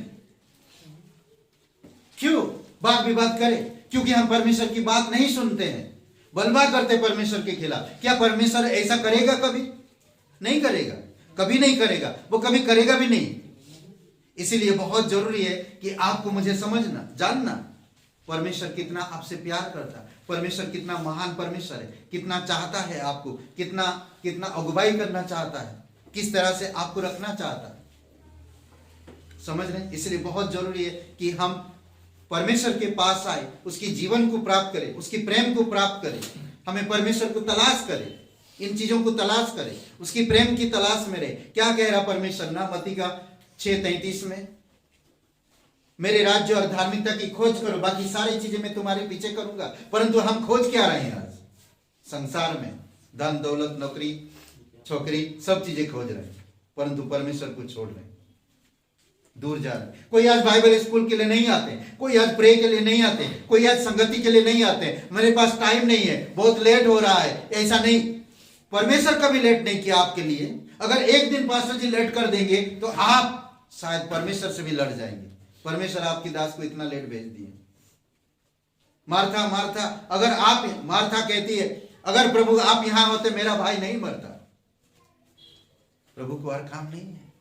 क्यों वाद विवाद करें? क्योंकि हम परमेश्वर की बात नहीं सुनते हैं, बलवा करते परमेश्वर के खिलाफ। क्या परमेश्वर ऐसा करेगा? कभी नहीं करेगा, कभी नहीं करेगा, वो कभी करेगा भी नहीं। इसीलिए बहुत जरूरी है कि आपको मुझे समझना, जानना परमेश्वर कितना आपसे प्यार करता है, परमेश्वर कितना महान परमेश्वर है, कितना चाहता है आपको, कितना अगुवाई करना चाहता है, किस तरह से आपको रखना चाहता है। समझ रहे हैं? इसलिए बहुत जरूरी है कि हम परमेश्वर के पास आए, उसके जीवन को प्राप्त करें, उसके प्रेम को प्राप्त करें। हमें परमेश्वर को तलाश करें, इन चीजों को तलाश करें, उसकी प्रेम की तलाश में रहे। क्या कह रहा परमेश्वर ना मत्ती का 6:33 में? मेरे राज्य और धार्मिकता की खोज करो, बाकी सारी चीजें मैं तुम्हारे पीछे करूंगा। परंतु हम खोज क्या रहे हैं आज संसार में? धन दौलत नौकरी छोकरी सब चीजें खोज रहे हैं, परंतु परमेश्वर को छोड़ रहे हैं, दूर जा रहे हैं। कोई आज बाइबल स्कूल के लिए नहीं आते, कोई आज प्रे के लिए नहीं आते, कोई आज संगति के लिए नहीं आते, मेरे पास टाइम नहीं है, बहुत लेट हो रहा है। ऐसा नहीं, परमेश्वर कभी लेट नहीं किया आपके लिए। अगर एक दिन पास्टर जी लेट कर देंगे तो आप शायद परमेश्वर से भी लड़ जाएंगे। परमेश्वर आपकी दास को इतना लेट भेज दिए। मार्था मार्था, अगर आप, मार्था कहती है अगर प्रभु आप यहां होते मेरा भाई नहीं मरता। प्रभु को और काम नहीं है,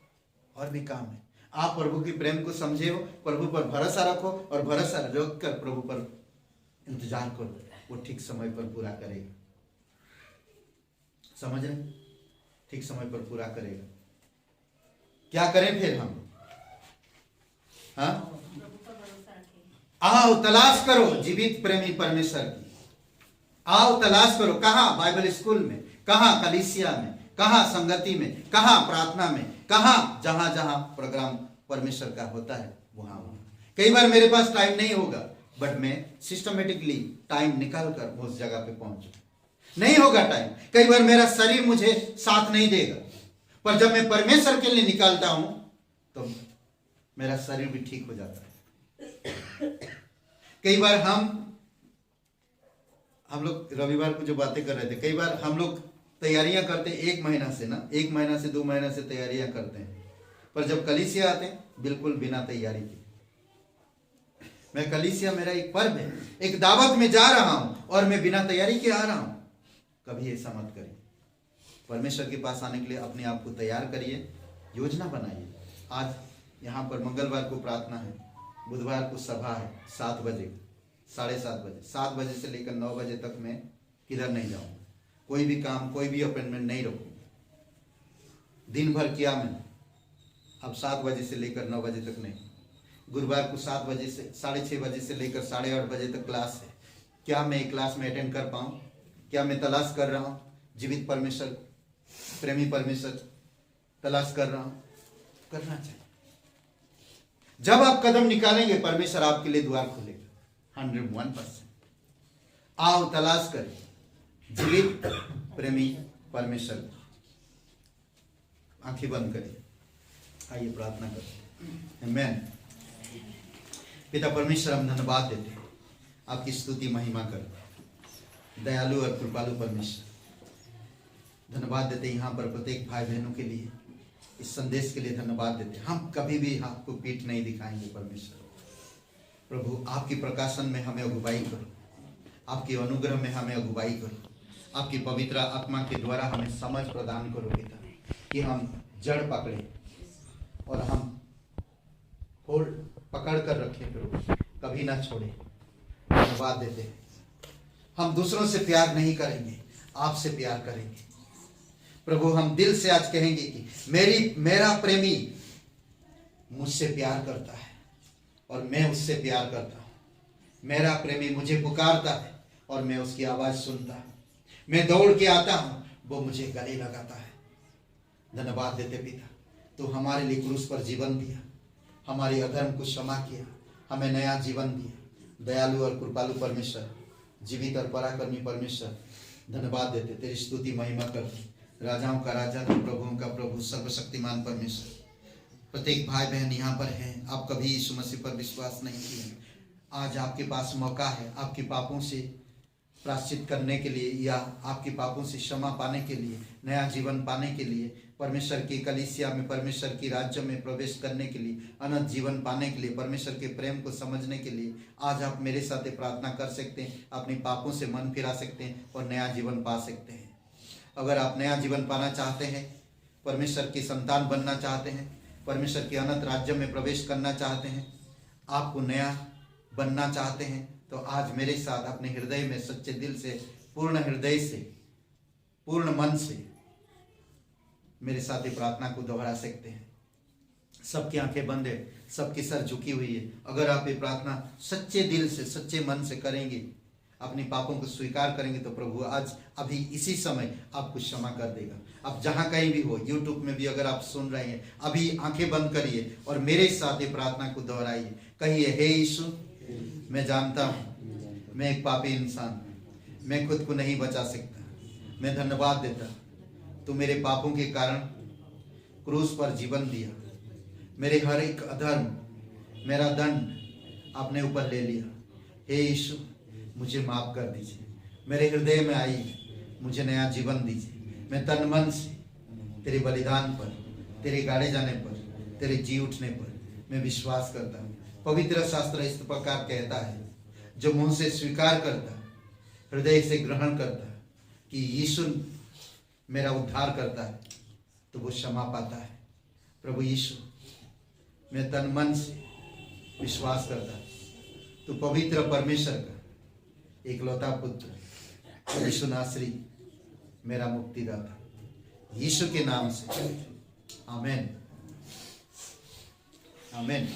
और भी काम है। आप प्रभु की प्रेम को समझे हो, प्रभु पर भरोसा रखो और भरोसा रख कर प्रभु पर इंतजार करो, वो ठीक समय पर पूरा करेगा। समझ रहे? ठीक समय पर पूरा करेगा। क्या करें फिर हम? हाँ, आओ तलाश करो जीवित प्रेमी परमेश्वर की। आओ तलाश करो। कहाँ? बाइबल स्कूल में, कहाँ? कलीसिया में, कहाँ? संगति में, कहाँ? प्रार्थना में, कहाँ? जहां जहां प्रोग्राम परमेश्वर का होता है वहां वहां। कई बार मेरे पास टाइम नहीं होगा, बट मैं सिस्टमेटिकली टाइम निकाल कर उस जगह पे पहुंचू। नहीं होगा टाइम, कई बार मेरा शरीर मुझे साथ नहीं देगा, पर जब मैं परमेश्वर के लिए निकालता हूं तो मेरा शरीर भी ठीक हो जाता है। कई बार हम लोग रविवार को जो बातें कर रहे थे, कई बार हम लोग तैयारियां करते हैं 1 महीना से ना, 1 महीना से 2 महीना से तैयारियां करते हैं, पर जब कलीसिया आते हैं बिल्कुल बिना तैयारी के। मैं कलीसिया मेरा एक पर्व है, एक दावत में जा रहा हूं और मैं बिना तैयारी के आ रहा हूं। कभी ऐसा मत करिए। परमेश्वर के पास आने के लिए अपने आप को तैयार करिए, योजना बनाइए। आज यहाँ पर मंगलवार को प्रार्थना है, बुधवार को सभा है 7 बजे, 7:30 बजे, 7 बजे से लेकर 9 बजे तक मैं किधर नहीं जाऊंगा, कोई भी काम, कोई भी अपॉइंटमेंट नहीं रखूंगा। दिन भर किया मैंने, अब 7 बजे से लेकर 9 बजे तक नहीं। गुरुवार को 7 बजे से 6:30 बजे से लेकर 8:30 बजे तक क्लास है। क्या मैं क्लास में अटेंड कर पाऊँ? क्या मैं तलाश कर रहा हूँ जीवित परमेश्वर, प्रेमी परमेश्वर तलाश कर रहा हूँ? करना चाहिए। जब आप कदम निकालेंगे परमेश्वर आपके लिए द्वार खोलेगा 101%। आओ तलाश करें जीवित प्रेमी परमेश्वर। आंखें बंद करिए, आइए प्रार्थना करें। आमीन। पिता परमेश्वर, हम धन्यवाद देते हैं, आपकी स्तुति महिमा कर, दयालु और कृपालु परमेश्वर। धन्यवाद देते हैं यहाँ पर प्रत्येक भाई बहनों के लिए, इस संदेश के लिए धन्यवाद देते हैं। हम कभी भी आपको पीठ नहीं दिखाएंगे परमेश्वर। प्रभु आपकी प्रकाशन में हमें अगुवाई करो, आपके अनुग्रह में हमें अगुवाई करो, आपकी पवित्र आत्मा के द्वारा हमें समझ प्रदान करो पिता, कि हम जड़ पकड़े और हम होल्ड पकड़ कर रखें प्रभु, कभी ना छोड़े। धन्यवाद देते हैं। हम दूसरों से प्यार नहीं करेंगे, आपसे प्यार करेंगे प्रभु। हम दिल से आज कहेंगे कि मेरा प्रेमी मुझसे प्यार करता है और मैं उससे प्यार करता हूँ। मेरा प्रेमी मुझे पुकारता है और मैं उसकी आवाज़ सुनता हूँ। मैं दौड़ के आता हूँ, वो मुझे गले लगाता है। धन्यवाद देते पिता, तो हमारे लिए क्रूस पर जीवन दिया, हमारे अधर्म को क्षमा किया, हमें नया जीवन दिया। दयालु और कृपालु परमेश्वर, जीवित और पराक्रमी परमेश्वर, धन्यवाद देते, तेरी स्तुति महिमा करते। राजाओं का राजा, प्रभुओं का प्रभु, सर्वशक्तिमान परमेश्वर। प्रत्येक भाई बहन यहाँ पर हैं, आप कभी यीशु मसीह पर विश्वास नहीं किए, आज आपके पास मौका है आपके पापों से प्रायश्चित करने के लिए, या आपके पापों से क्षमा पाने के लिए, नया जीवन पाने के लिए, परमेश्वर की कलीसिया में, परमेश्वर की राज्य में प्रवेश करने के लिए, अनंत जीवन पाने के लिए, परमेश्वर के प्रेम को समझने के लिए आज आप मेरे साथ प्रार्थना कर सकते हैं, अपने पापों से मन फिरा सकते हैं और नया जीवन पा सकते हैं। अगर आप नया जीवन पाना चाहते हैं, परमेश्वर की संतान बनना चाहते हैं, परमेश्वर के अनंत राज्य में प्रवेश करना चाहते हैं, आपको नया बनना चाहते हैं, तो आज मेरे साथ अपने हृदय में सच्चे दिल से, पूर्ण हृदय से, पूर्ण मन से मेरे साथ ये प्रार्थना को दोहरा सकते हैं। सबकी आंखें बंद है, सबकी सर झुकी हुई है। अगर आप ये प्रार्थना सच्चे दिल से, सच्चे मन से करेंगे, अपने पापों को स्वीकार करेंगे तो प्रभु आज अभी इसी समय आपको क्षमा कर देगा। आप जहाँ कहीं भी हो, यूट्यूब में भी अगर आप सुन रहे हैं, अभी आंखें बंद करिए और मेरे साथ ये प्रार्थना को दोहराइए। कहिए, हे यीशु, मैं जानता हूँ मैं एक पापी इंसान हूँ, मैं खुद को नहीं बचा सकता। मैं धन्यवाद देता, तू मेरे पापों के कारण क्रूस पर जीवन दिया, मेरे हर एक अधर्म, मेरा दंड आपने ऊपर ले लिया। हे यीशु, मुझे माफ कर दीजिए, मेरे हृदय में आइए, मुझे नया जीवन दीजिए। मैं तन मन से तेरे बलिदान पर, तेरे गाड़े जाने पर, तेरे जी उठने पर मैं विश्वास करता हूँ। पवित्र शास्त्र इस प्रकार कहता है, जो मुंह से स्वीकार करता, हृदय से ग्रहण करता कि यीशु मेरा उद्धार करता है, तो वो क्षमा पाता है। प्रभु यीशु, मैं तन मन से विश्वास करता, तू पवित्र परमेश्वर का एकलौता पुत्र यीशु नासरी मेरा मुक्तिदाता, यीशु के नाम से, आमीन, आमीन।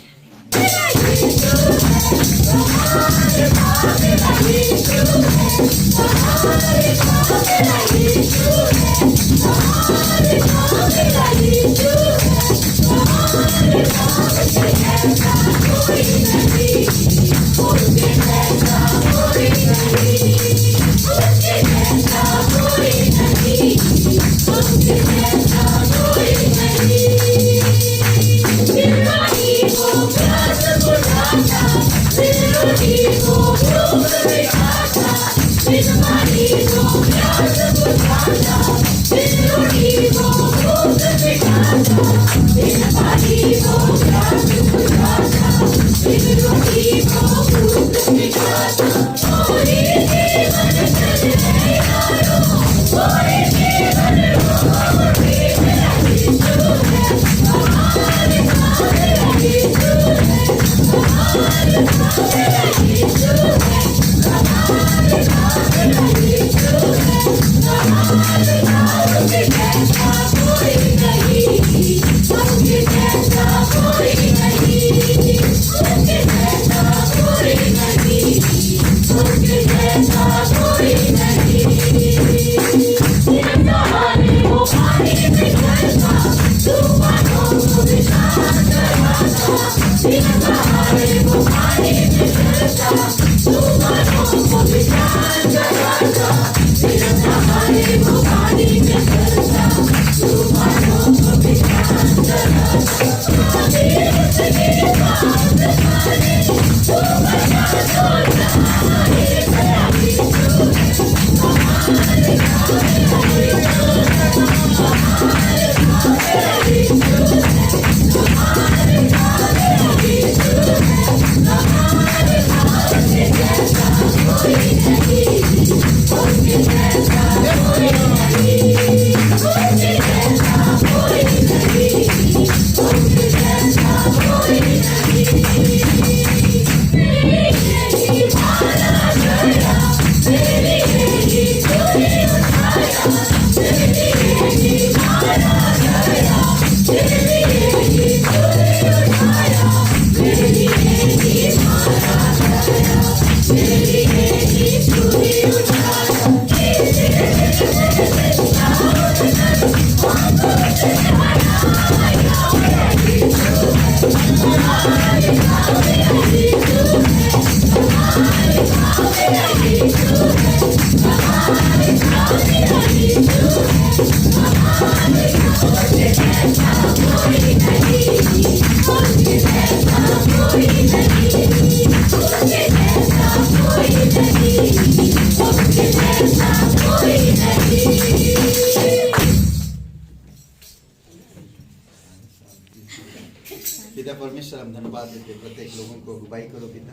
पिता परमेश्वर, हम धन्यवाद देते प्रत्येक लोगों को अगुवाई करो पिता।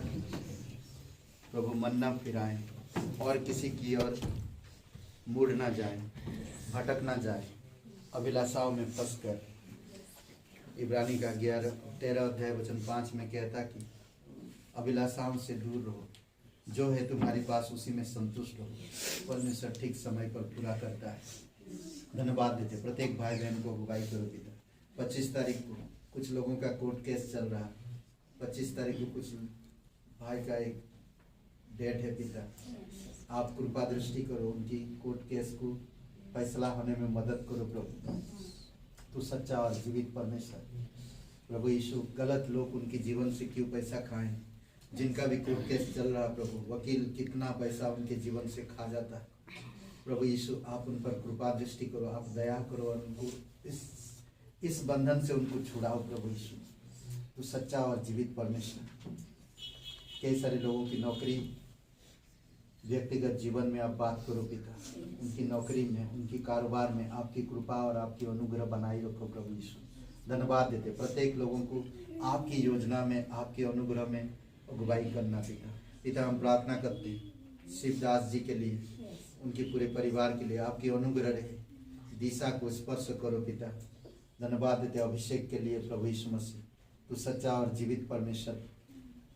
प्रभु, मन न फिराएं और किसी की ओर मुड़ ना जाए, भटक ना जाए, अभिलाषाओं में फंस कर। इब्रानी का 13 अध्याय वचन 5 में कहता कि अभिलाषाओं से दूर रहो, जो है तुम्हारे पास उसी में संतुष्ट हो। परमेश्वर ठीक समय पर पूरा करता है। धन्यवाद देते प्रत्येक भाई बहन को अगुवाई करो पिता। 25 तारीख को कुछ लोगों का कोर्ट केस चल रहा है। 25 तारीख को कुछ भाई का एक डेट है पिता, आप कृपा दृष्टि करो, उनकी कोर्ट केस को फैसला होने में मदद करो प्रभु। तू सच्चा और जीवित परमेश्वर प्रभु यीशु, गलत लोग उनके जीवन से क्यों पैसा खाएं, जिनका भी कोर्ट केस चल रहा प्रभु, वकील कितना पैसा उनके जीवन से खा जाता है प्रभु यीशु, आप उन पर कृपा दृष्टि करो, आप दया करो और उनको इस बंधन से उनको छुड़ाओ प्रभु यीशु। तू सच्चा और जीवित परमेश्वर, कई सारे लोगों की नौकरी, व्यक्तिगत जीवन में आप बात करो पिता, उनकी नौकरी में, उनकी कारोबार में आपकी कृपा और आपकी अनुग्रह बनाई रखो प्रभु यीशु। धन्यवाद देते प्रत्येक लोगों को आपकी योजना में, आपके अनुग्रह में अगुवाई करना पिता। हम प्रार्थना करते हैं शिवदास जी के लिए, उनके पूरे परिवार के लिए आपकी अनुग्रह रहे, दिशा को स्पर्श करो पिता। धन्यवाद देते अभिषेक के लिए प्रभु यीशु मसीह, तू सच्चा और जीवित परमेश्वर।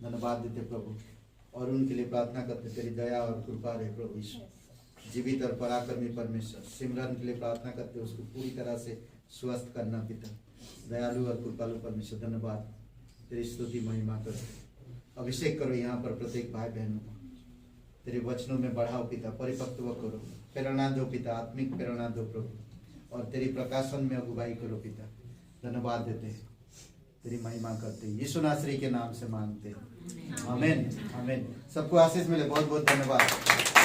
धन्यवाद देते प्रभु, और उनके लिए प्रार्थना करते तेरी दया और कृपा रहे प्रभु यीशु, जीवित और पराक्रमी परमेश्वर। सिमरन के लिए प्रार्थना करते उसको पूरी तरह से स्वस्थ करना पिता, दयालु और कृपालु परमेश्वर। धन्यवाद, तेरी स्तुति महिमा करो, अभिषेक करो यहाँ पर प्रत्येक भाई बहनों को, तेरे वचनों में बढ़ाओ पिता, परिपक्व करो, प्रेरणा दो पिता, आत्मिक प्रेरणा दो प्रभु, और तेरी प्रकाशन में अगुवाई करो पिता। धन्यवाद देते हैं, तेरी महिमा करते हैं, यीशु नासरी के नाम से मांगते हैं, आमीन आमीन। सबको आशीष मिले, बहुत बहुत धन्यवाद।